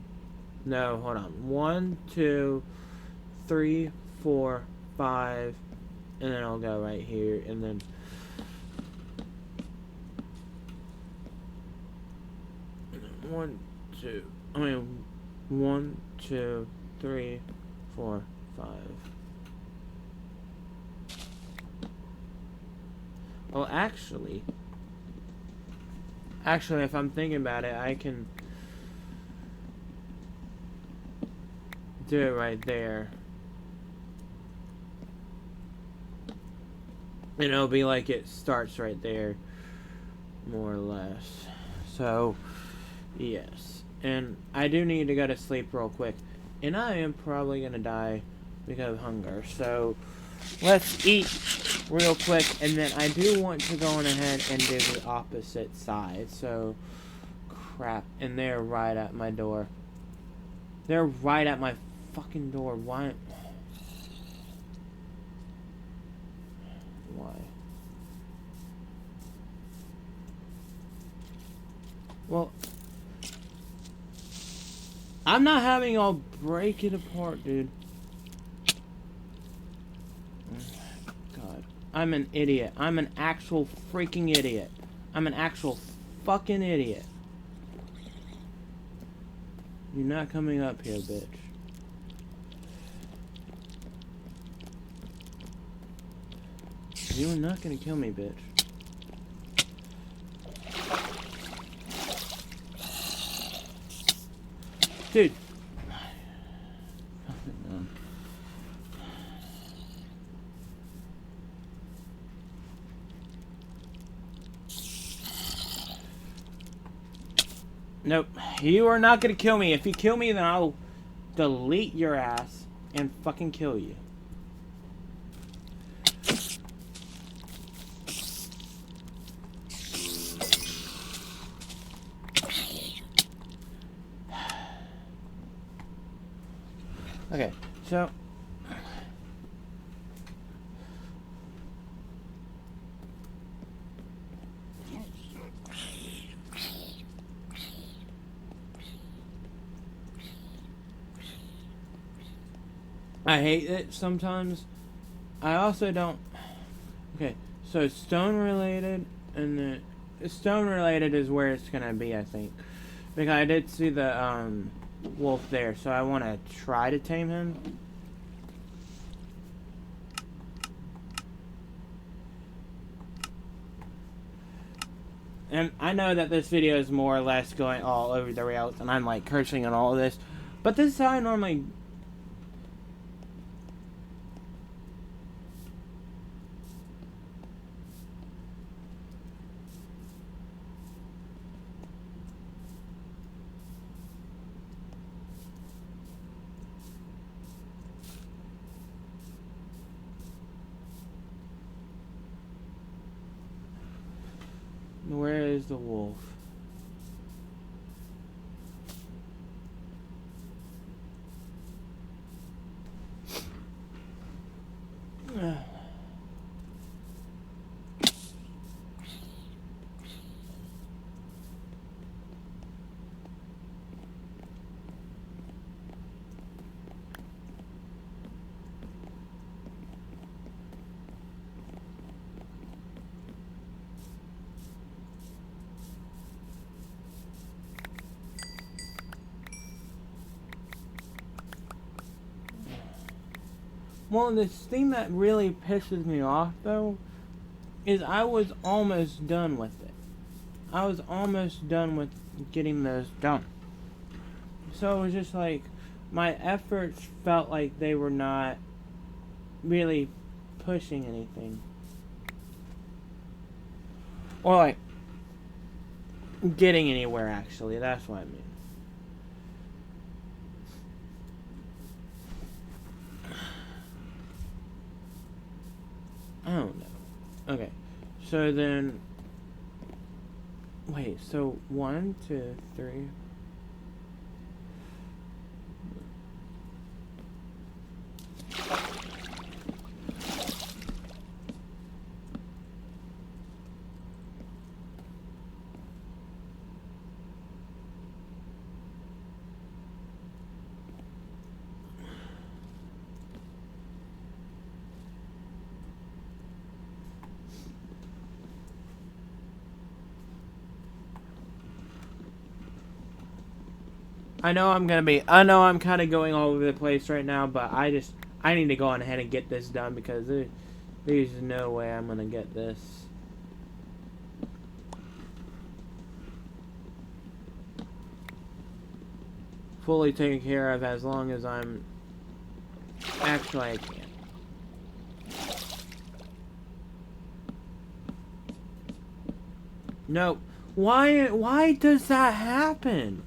No, hold on. 1, 2, 3, 4, 5, and then I'll go right here, and then 1, 2. I mean, 1, 2, 3, 4, 5. Well, actually, if I'm thinking about it, I can do it right there. And it'll be like it starts right there, more or less. So, yes. And I do need to go to sleep real quick. And I am probably going to die because of hunger. So, let's eat real quick. And then I do want to go on ahead and do the opposite side. So, crap. And they're right at my door. They're right at my fucking door. Why? Well, I'm not having y'all break it apart, dude. God. I'm an idiot. I'm an actual freaking idiot. I'm an actual fucking idiot. You're not coming up here, bitch. You're not gonna kill me, bitch. Dude. Nope. You are not gonna kill me. If you kill me, then I'll delete your ass and fucking kill you. Okay, so I hate it sometimes. I also don't. Okay, so stone related, and the stone related is where it's gonna be, I think, because I did see the wolf there, so I want to try to tame him. And I know that this video is more or less going all over the rails, and I'm like cursing and all of this, but this is how I normally. Where is the wolf? Well, this thing that really pisses me off, though, is I was almost done with it. I was almost done with getting those done. So it was just like, my efforts felt like they were not really pushing anything. Or like, getting anywhere, actually. That's what I mean. I don't know. Okay. So then... Wait, so 1, 2, 3... I know I'm kind of going all over the place right now, but I need to go on ahead and get this done because there's no way I'm gonna get this. Fully taken care of as long as I'm actually I can. No, why does that happen?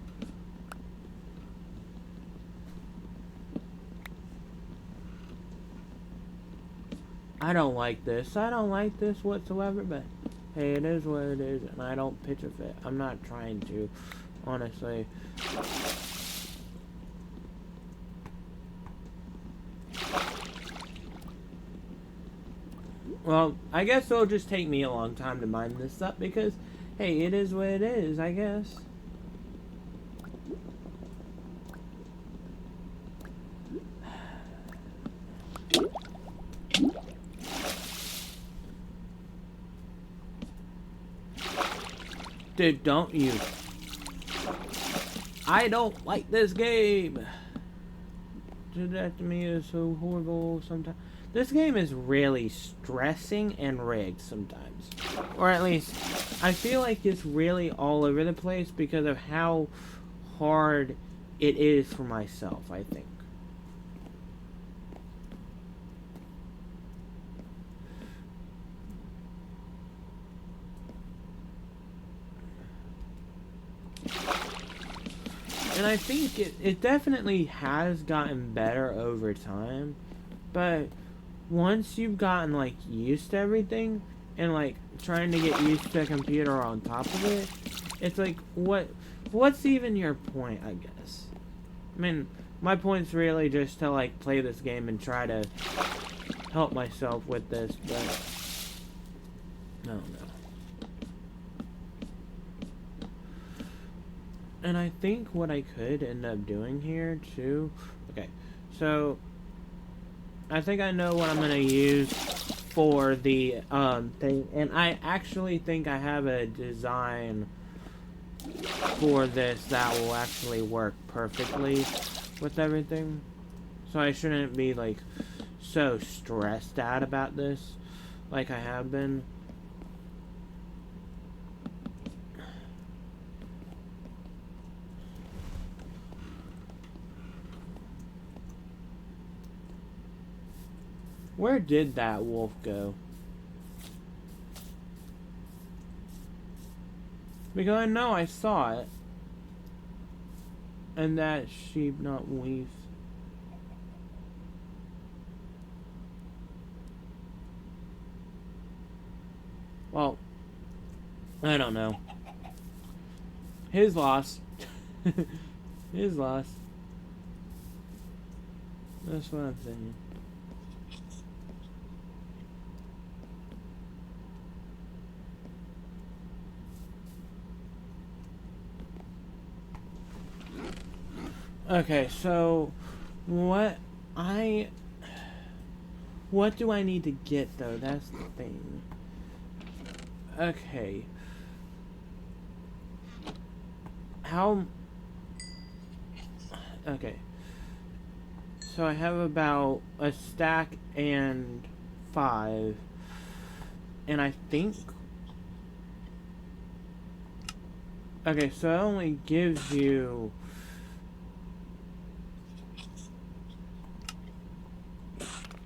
I don't like this. I don't like this whatsoever, but hey, it is what it is, and I don't pitch a fit. I'm not trying to, honestly. Well, I guess it'll just take me a long time to mine this up because, hey, it is what it is, I guess. Dude, don't you. I don't like this game. That to me is so horrible sometimes. This game is really stressing and rigged sometimes. Or at least, I feel like it's really all over the place because of how hard it is for myself, I think. And I think it definitely has gotten better over time, but once you've gotten like used to everything and like trying to get used to a computer on top of it, it's like what's even your point, I guess. I mean, my point's really just to like play this game and try to help myself with this, but I don't know. And I think what I could end up doing here too, okay, so I think I know what I'm gonna use for the thing, and I actually think I have a design for this that will actually work perfectly with everything. So I shouldn't be like so stressed out about this like I have been. Where did that wolf go? Because I know I saw it. And that sheep not weave. Well, I don't know. His loss. His loss. That's what I'm saying. Okay, so what do I need to get though? That's the thing. Okay. Okay. So I have about a stack and 5. And I think okay, so it only gives you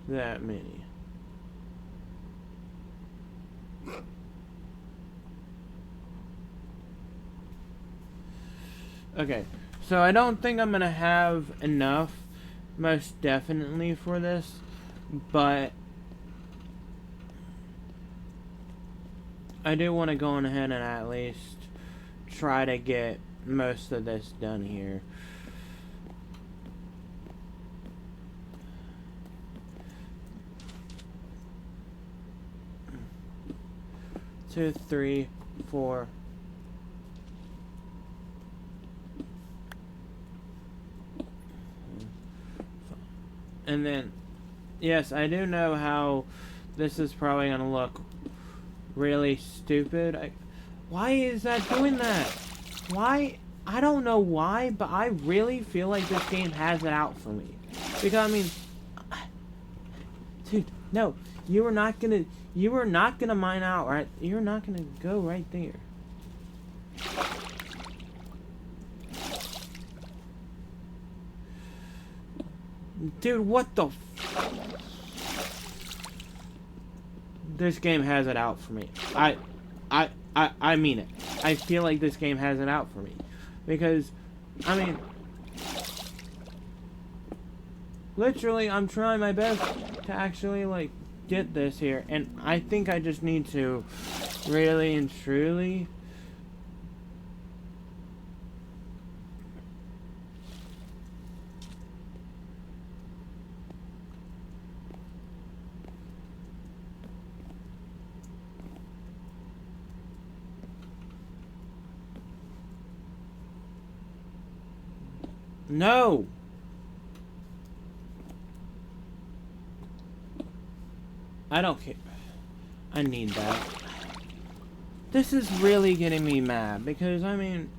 that many. Okay, so I don't think I'm gonna have enough, most definitely, for this, but I do want to go on ahead and at least try to get most of this done here. Two, 3, 4. And then, yes, I do know how this is probably going to look really stupid. Why is that doing that? Why? I don't know why, but I really feel like this game has it out for me. Because, I mean... Dude, no. You are not gonna mine out, right? You're not gonna go right there. Dude, what the This game has it out for me. I mean it. I feel like this game has it out for me. Because, I mean... Literally, I'm trying my best to actually, like, get this here. And I think I just need to really and truly... No! I don't care. I need that. This is really getting me mad because, I mean...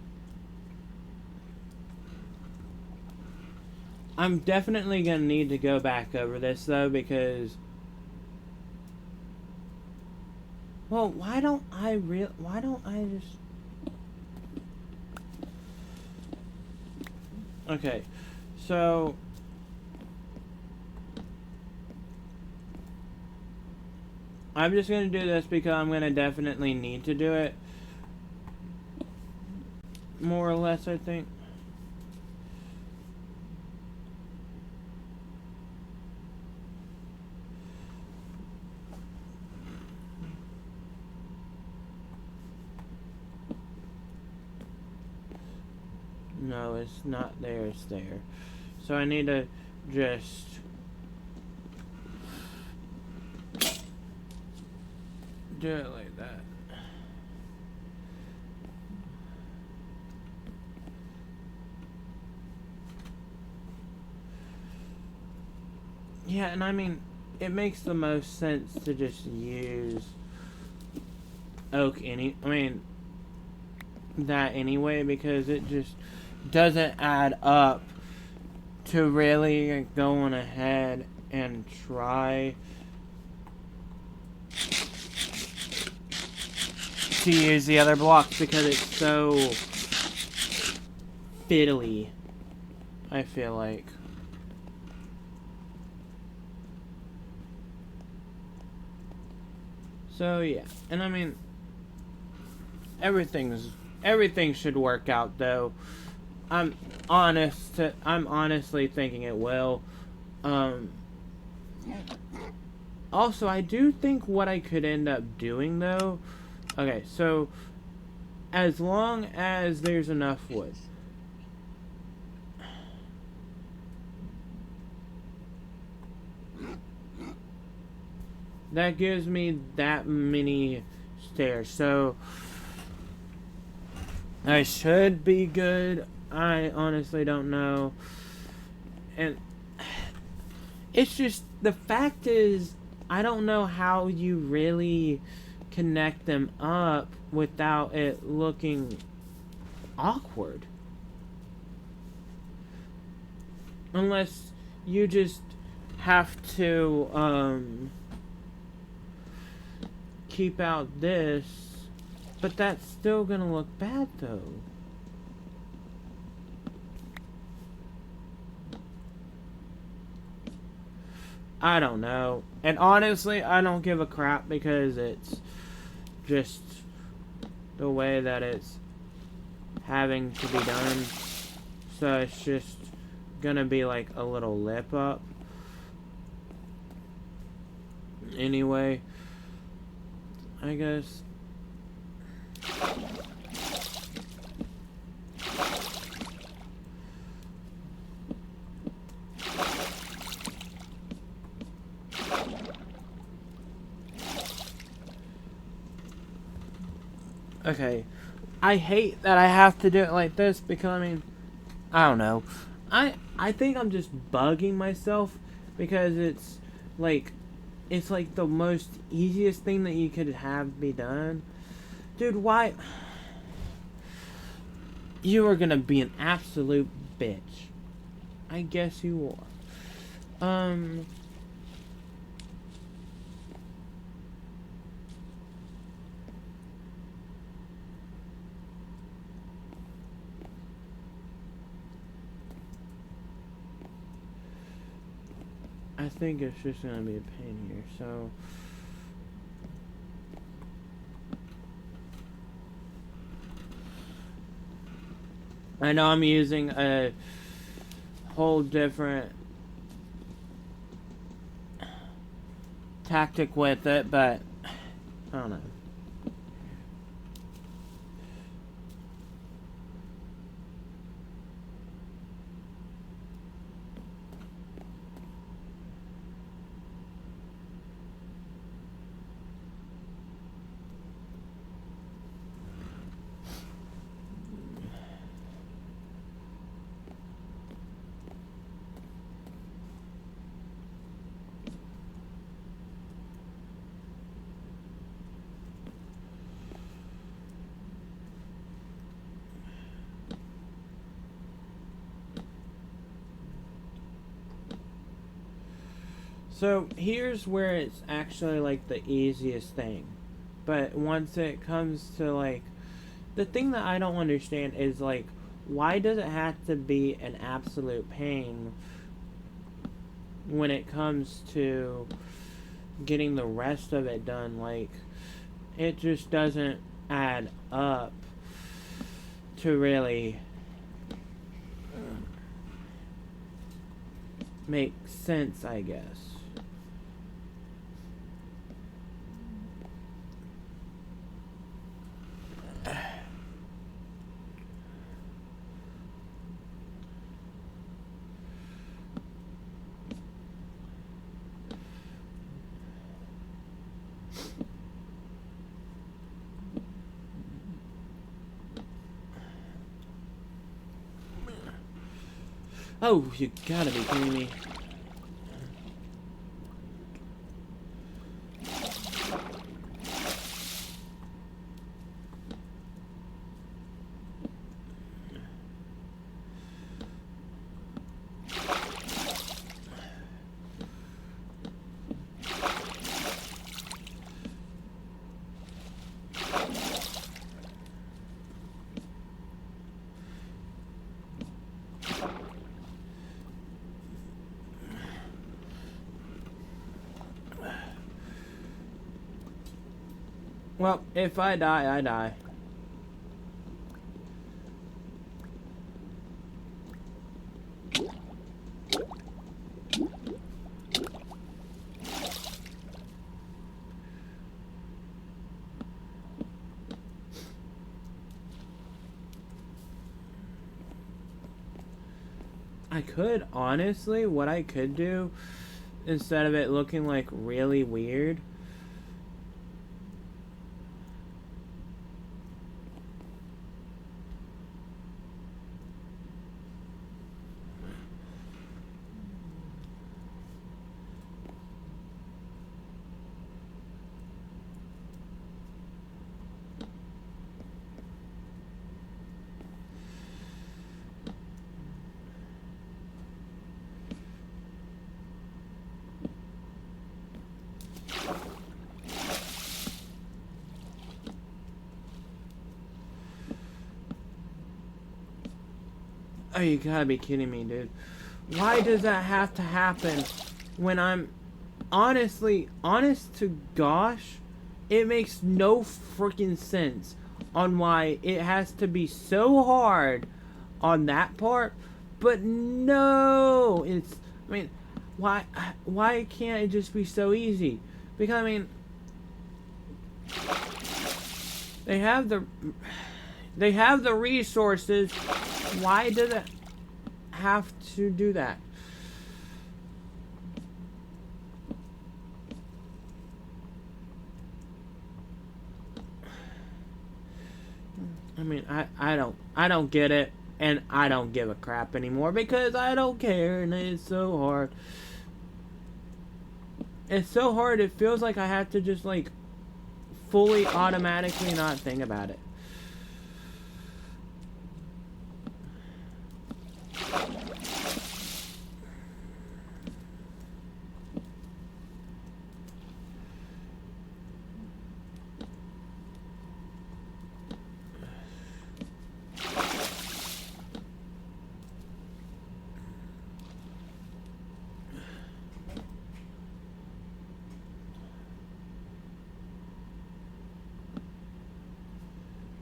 I'm definitely gonna need to go back over this though because... Well, why don't I just... Okay, so... I'm just gonna do this because I'm gonna definitely need to do it. More or less, I think. No, it's not there, it's there. So I need to just... do it like that. Yeah, and I mean, it makes the most sense to just use oak that anyway, because it just doesn't add up to really going ahead and try to use the other blocks because it's so fiddly, I feel like. So yeah, and I mean, everything should work out though. I'm honestly thinking it will. Also, I do think what I could end up doing though. Okay, so as long as there's enough wood. That gives me that many stairs, so I should be good. I honestly don't know. And it's just, the fact is, I don't know how you really connect them up without it looking awkward. Unless you just have to, keep out this, but that's still gonna look bad though. I don't know. And honestly, I don't give a crap because it's just the way that it's having to be done. So it's just gonna be like a little lip up. Anyway, I guess. Okay, I hate that I have to do it like this because, I mean, I don't know. I think I'm just bugging myself because it's like the most easiest thing that you could have be done. Dude, why? You are gonna be an absolute bitch. I guess you are. I think it's just gonna be a pain here, so... I know I'm using a whole different tactic with it, but I don't know. So here's where it's actually like the easiest thing. But once it comes to like, the thing that I don't understand is like, why does it have to be an absolute pain when it comes to getting the rest of it done? Like, it just doesn't add up to really make sense, I guess. Oh, you gotta be kidding me. Well, if I die, I die. I could, honestly, what I could do, instead of it looking like really weird, oh, you gotta be kidding me, dude. Why does that have to happen when I'm honestly, honest to gosh, it makes no freaking sense on why it has to be so hard on that part, but no, it's, I mean, why can't it just be so easy? Because, I mean, they have the resources. Why does it have to do that? I mean, I don't get it, and I don't give a crap anymore because I don't care, and it's so hard. It's so hard, it feels like I have to just, like, fully automatically not think about it.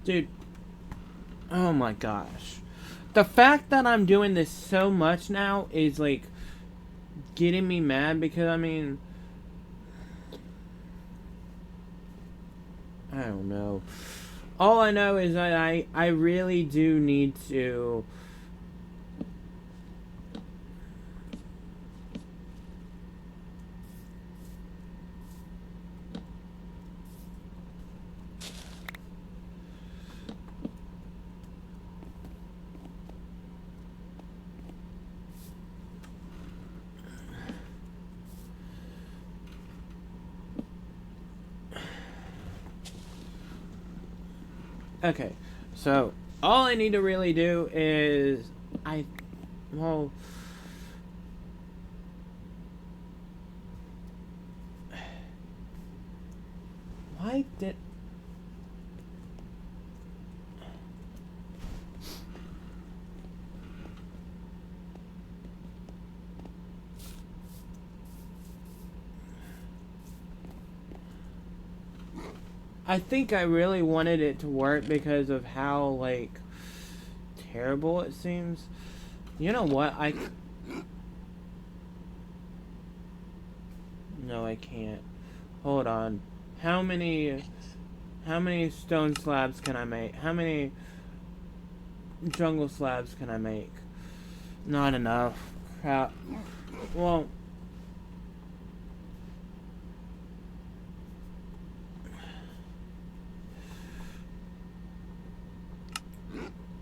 Dude, oh my gosh. The fact that I'm doing this so much now is, like, getting me mad because, I mean, I don't know. All I know is that I really do need to... Okay, so all I need to really do is well, why did I think I really wanted it to work because of how, like, terrible it seems. You know what? No, I can't. Hold on. How many stone slabs can I make? How many jungle slabs can I make? Not enough. Crap. Well,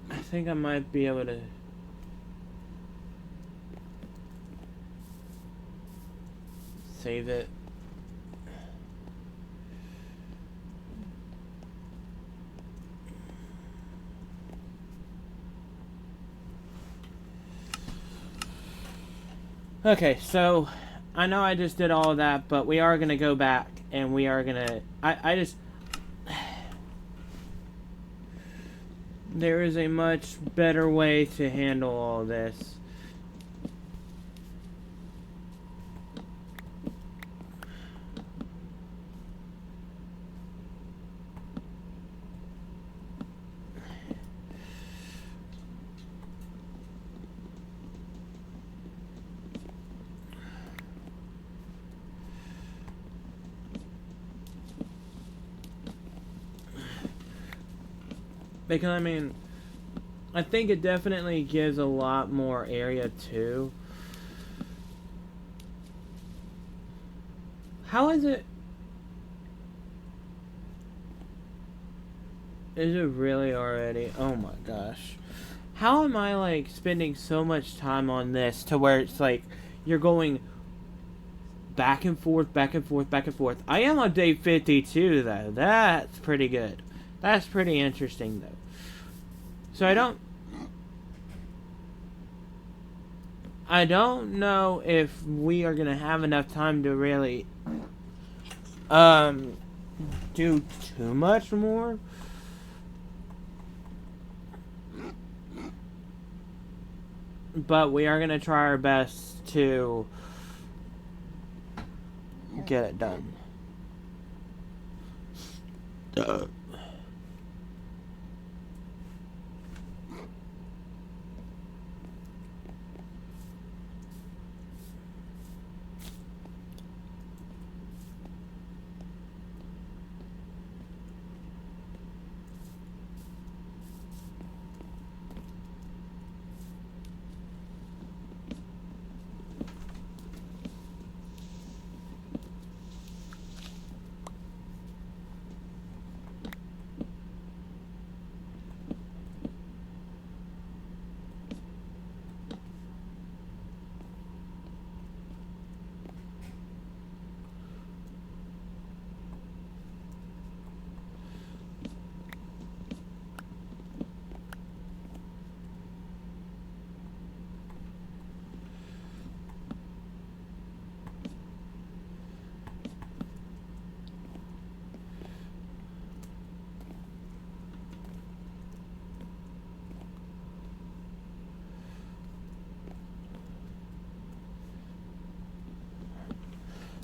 I think I might be able to save it. Okay, so I know I just did all of that, but we are gonna go back and we are gonna I just there is a much better way to handle all this. Because, I mean, I think it definitely gives a lot more area, too. How is it... Is it really already? Oh my gosh. How am I, like, spending so much time on this to where it's, like, you're going back and forth, back and forth, back and forth. I am on day 52, though. That's pretty good. That's pretty interesting, though. So I don't know if we are gonna have enough time to really do too much more. But we are gonna try our best to get it done.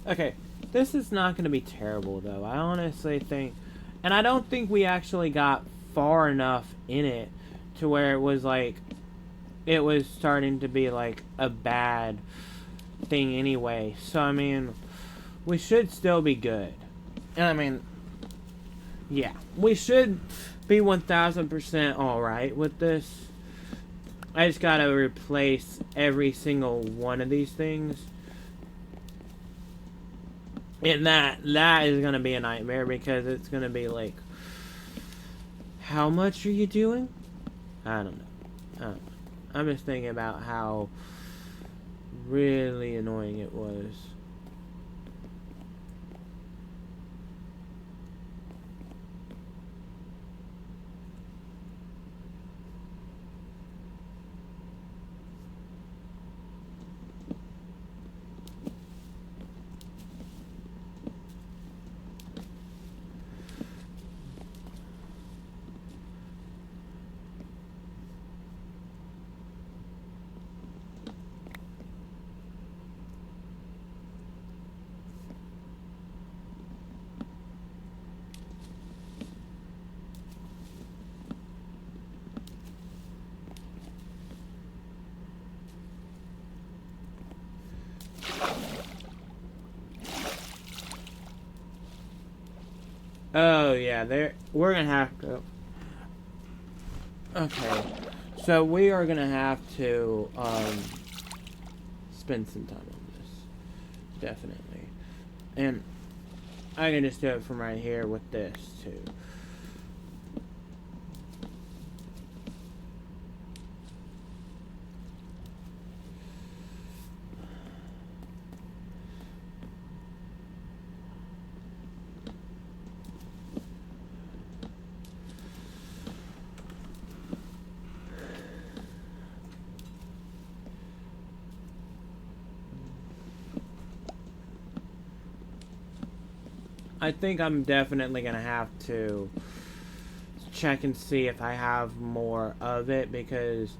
Okay, this is not going to be terrible, though. I honestly think... And I don't think we actually got far enough in it to where it was like, it was starting to be like a bad thing anyway. So I mean, we should still be good. And I mean, yeah, we should be 1000% alright with this. I just gotta replace every single one of these things. And that is gonna be a nightmare, because it's gonna be like, how much are you doing? I don't know. I'm just thinking about how really annoying it was. Oh yeah, we're gonna have to. Okay, so we are gonna have to spend some time on this, definitely, and I can just do it from right here with this too. I think I'm definitely gonna have to check and see if I have more of it, because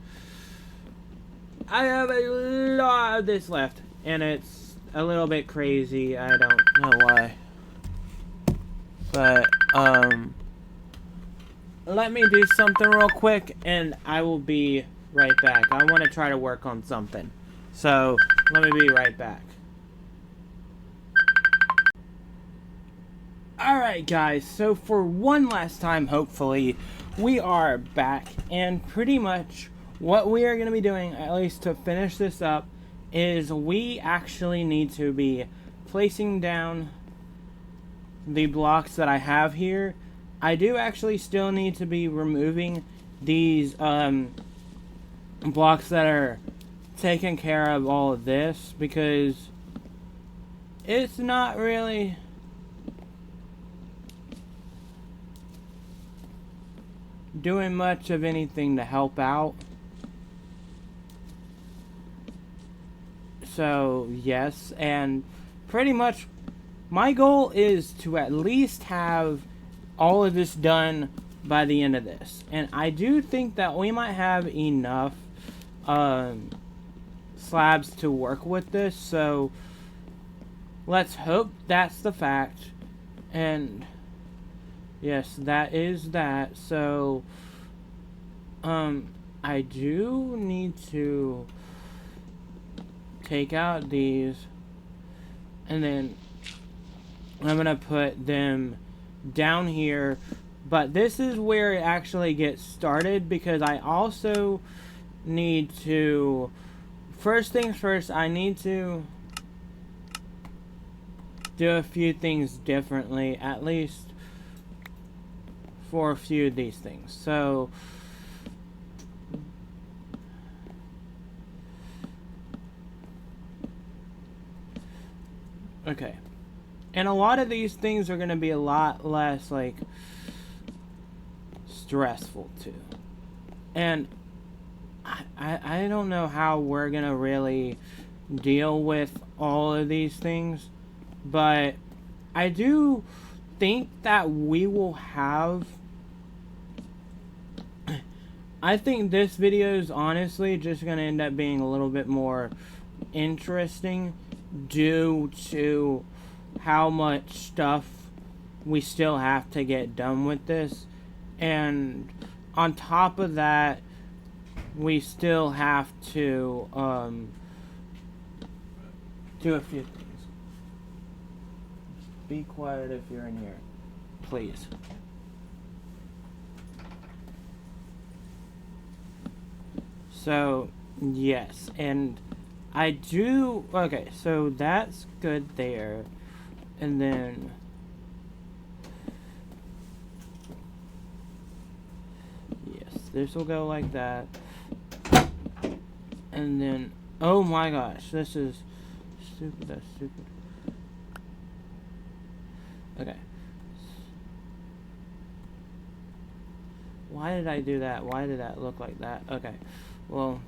I have a lot of this left, and it's a little bit crazy. I don't know why, but let me do something real quick, and I will be right back. I want to try to work on something, so let me be right back. Alright guys, so for one last time, hopefully, we are back, and pretty much what we are going to be doing, at least to finish this up, is we actually need to be placing down the blocks that I have here. I do actually still need to be removing these blocks that are taking care of all of this, because it's not really doing much of anything to help out. So yes, and pretty much my goal is to at least have all of this done by the end of this, and I do think that we might have enough slabs to work with this, so let's hope that's the fact. And yes, that is that. So, I do need to take out these, and then I'm gonna put them down here. But this is where it actually gets started, because I also need to, first things first, I need to do a few things differently, at least for a few of these things. So okay, and a lot of these things are going to be a lot less like stressful too, and I don't know how we're going to really deal with all of these things, but I do think that we will have, I think this video is honestly just going to end up being a little bit more interesting due to how much stuff we still have to get done with this. And on top of that, we still have to do a few things. Be quiet if you're in here, please. So, yes, and I do, okay, so that's good there, and then, yes, this will go like that, and then, oh my gosh, this is stupid, that's stupid. Okay. Why did I do that? Why did that look like that? Okay. Well,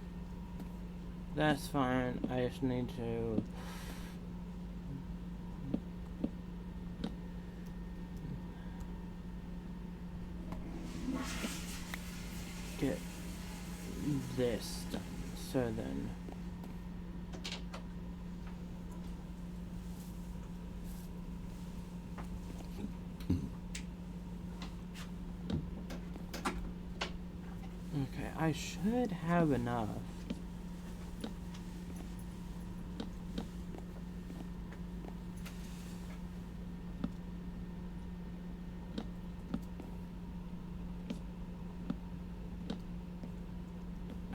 that's fine. I just need to get this done. So then okay, I should have enough.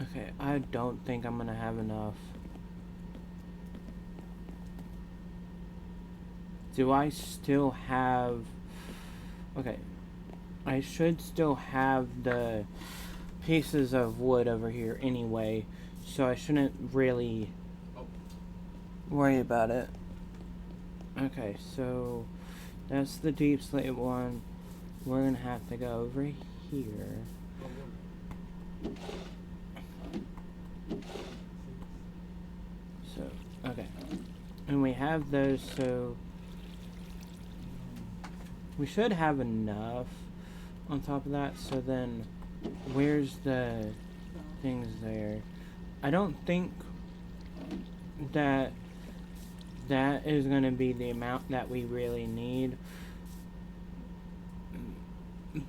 Okay, I don't think I'm gonna have enough. Do I still have... Okay, I should still have the pieces of wood over here anyway, so I shouldn't really worry about it. Okay, so that's the deep slate one. We're gonna have to go over here. So, okay. And we have those, so we should have enough on top of that. So then, where's the things there? I don't think that that is going to be the amount that we really need.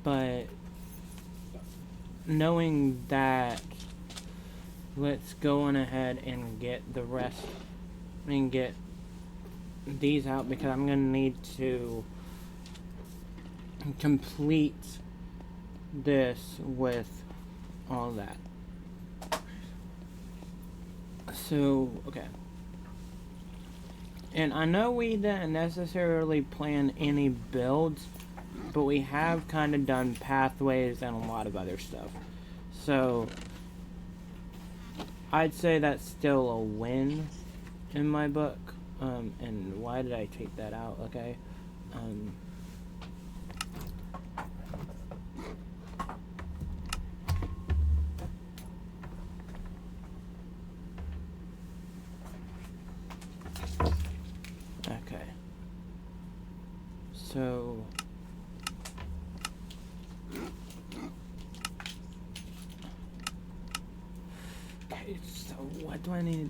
But knowing that, let's go on ahead and get the rest and get these out, because I'm going to need to complete this with all that. So, okay. And I know we didn't necessarily plan any builds, but we have kind of done pathways and a lot of other stuff. So, I'd say that's still a win in my book. And why did I take that out? Okay. Okay. So... Okay, so what do I need?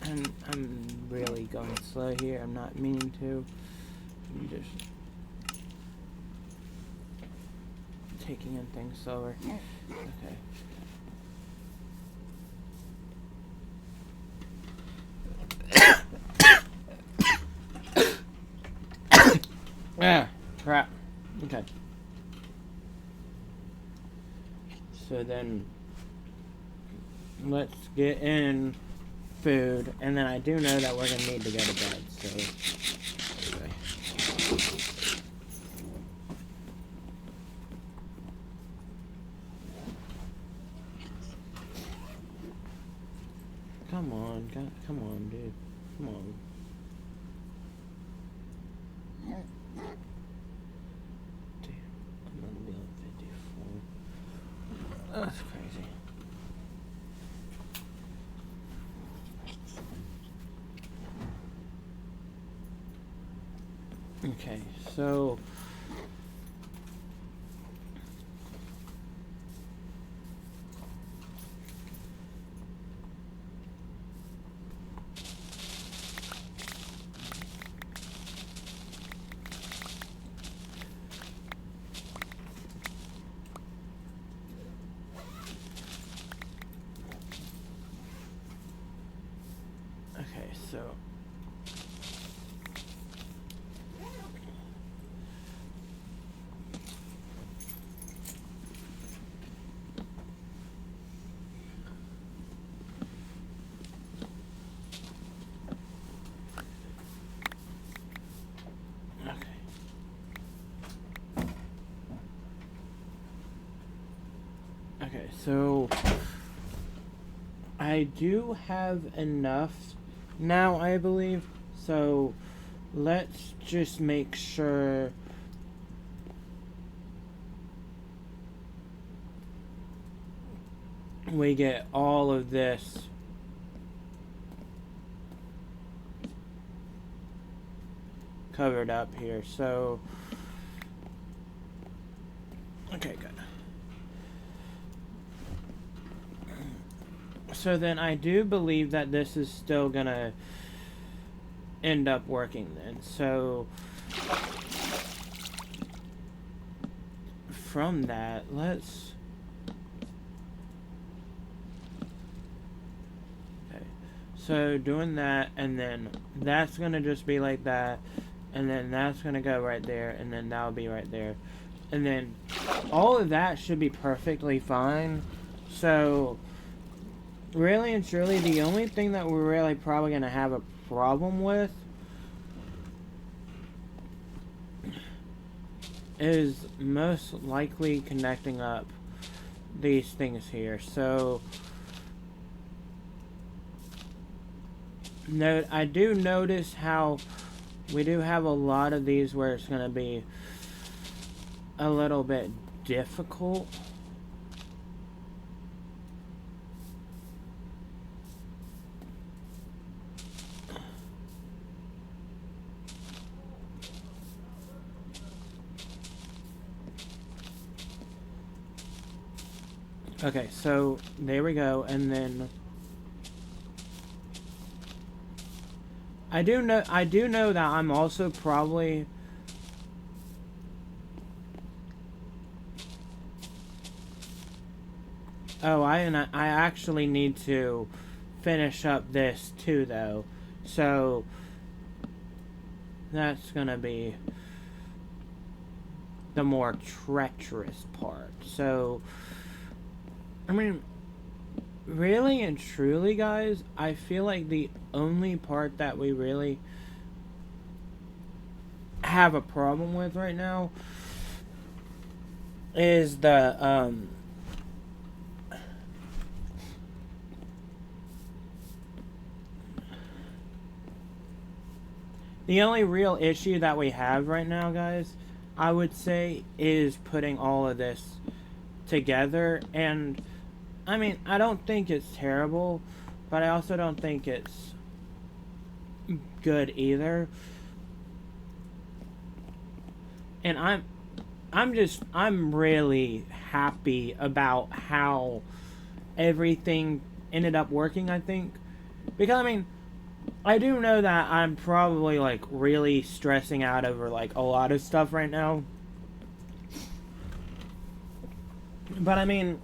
I'm really going slow here. I'm not meaning to. I'm just taking in things slower. Okay. Ah, crap. Okay. So then, let's get in food, and then I do know that we're gonna need to go to bed, so anyway. Come on, come on, dude. Come on. Damn, I'm gonna be on 54. That's crazy. Okay, so So okay, so I do have enough now, I believe. So let's just make sure we get all of this covered up here. So okay, good. So then I do believe that this is still gonna end up working then. So from that, let's okay. So doing that, and then that's gonna just be like that, and then that's gonna go right there, and then that'll be right there. And then all of that should be perfectly fine. So really and truly, the only thing that we're really probably going to have a problem with is most likely connecting up these things here. So note, I do notice how we do have a lot of these where it's going to be a little bit difficult. Okay, so there we go, and then I do know that I'm also probably I actually need to finish up this too though. So that's gonna be the more treacherous part. So I mean, really and truly, guys, I feel like the only part that we really have a problem with right now is the only real issue that we have right now, guys, I would say, is putting all of this together. And I mean, I don't think it's terrible, but I also don't think it's good either. And I'm really happy about how everything ended up working, I think. Because, I mean, I do know that I'm probably, like, really stressing out over, like, a lot of stuff right now. But, I mean,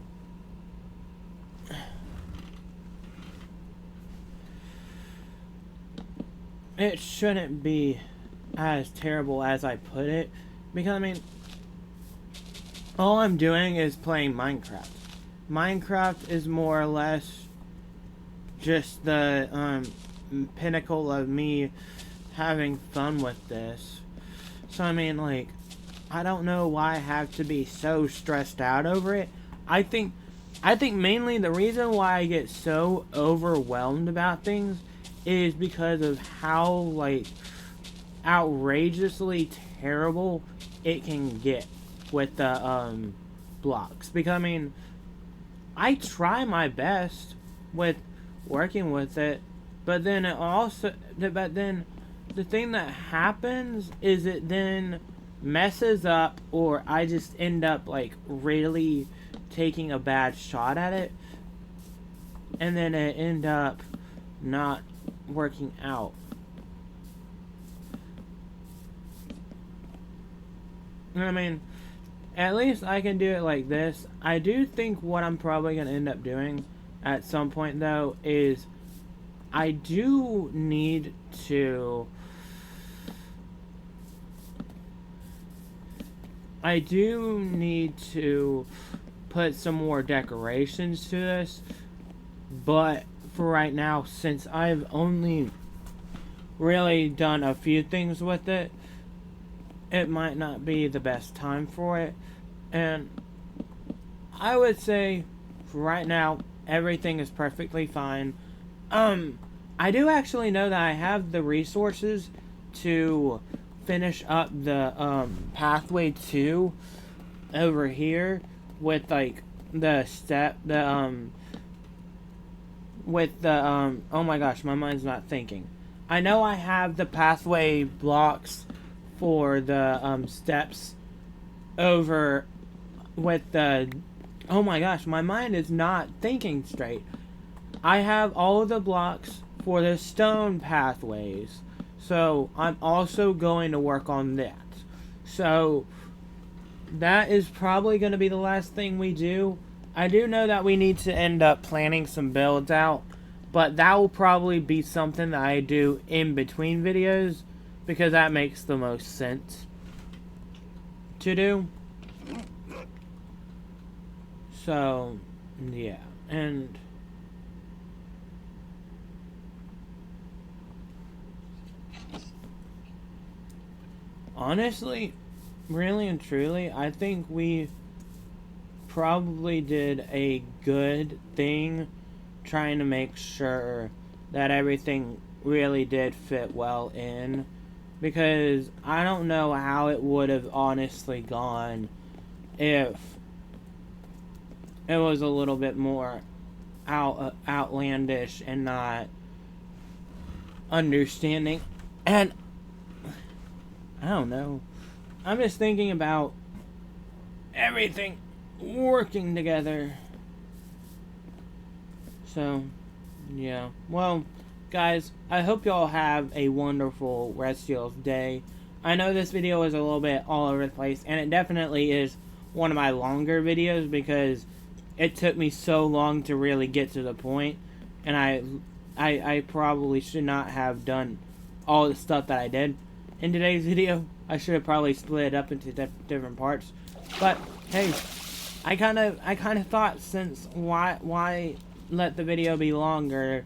it shouldn't be as terrible as I put it. Because, I mean, all I'm doing is playing Minecraft. Minecraft is more or less just the pinnacle of me having fun with this. So, I mean, like, I don't know why I have to be so stressed out over it. I think mainly the reason why I get so overwhelmed about things is because of how, like, outrageously terrible it can get with the blocks. Because, I mean, I try my best with working with it, but then the thing that happens is it then messes up, or I just end up, like, really taking a bad shot at it, and then it end up not working out. I mean, at least I can do it like this. I do think what I'm probably going to end up doing at some point, though, is I do need to put some more decorations to this, but for right now, since I've only really done a few things with it, it might not be the best time for it. And I would say for right now, everything is perfectly fine. I do actually know that I have the resources to finish up the pathway 2 over here with like the step oh my gosh, my mind's not thinking. I know I have the pathway blocks for the steps over with the oh my gosh, my mind is not thinking straight. I have all of the blocks for the stone pathways, so I'm also going to work on that. So that is probably going to be the last thing we do. I do know that we need to end up planning some builds out, but that will probably be something that I do in between videos, because that makes the most sense to do. So, yeah, and honestly, really and truly, I think we probably did a good thing trying to make sure that everything really did fit well in, because I don't know how it would have honestly gone if it was a little bit more outlandish and not understanding. And I don't know, I'm just thinking about everything working together. So, yeah. Well, guys, I hope y'all have a wonderful rest of y'all's day. I know this video is a little bit all over the place, and it definitely is one of my longer videos because it took me so long to really get to the point, and I probably should not have done all the stuff that I did in today's video. I should have probably split it up into different parts. But hey, I kind of thought, since why let the video be longer?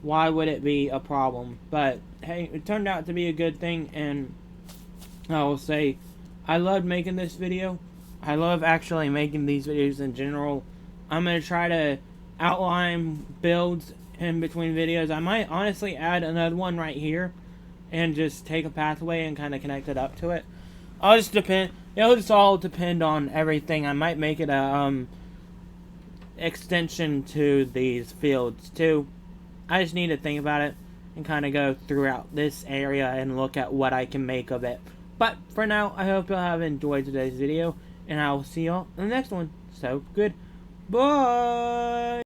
Why would it be a problem? But hey, it turned out to be a good thing, and I will say I loved making this video. I love actually making these videos in general. I'm going to try to outline builds in between videos. I might honestly add another one right here and just take a pathway and kind of connect it up to it. It'll just all depend on everything. I might make it a extension to these fields too. I just need to think about it and kind of go throughout this area and look at what I can make of it. But for now, I hope y'all have enjoyed today's video, and I will see y'all in the next one. So, good. Bye!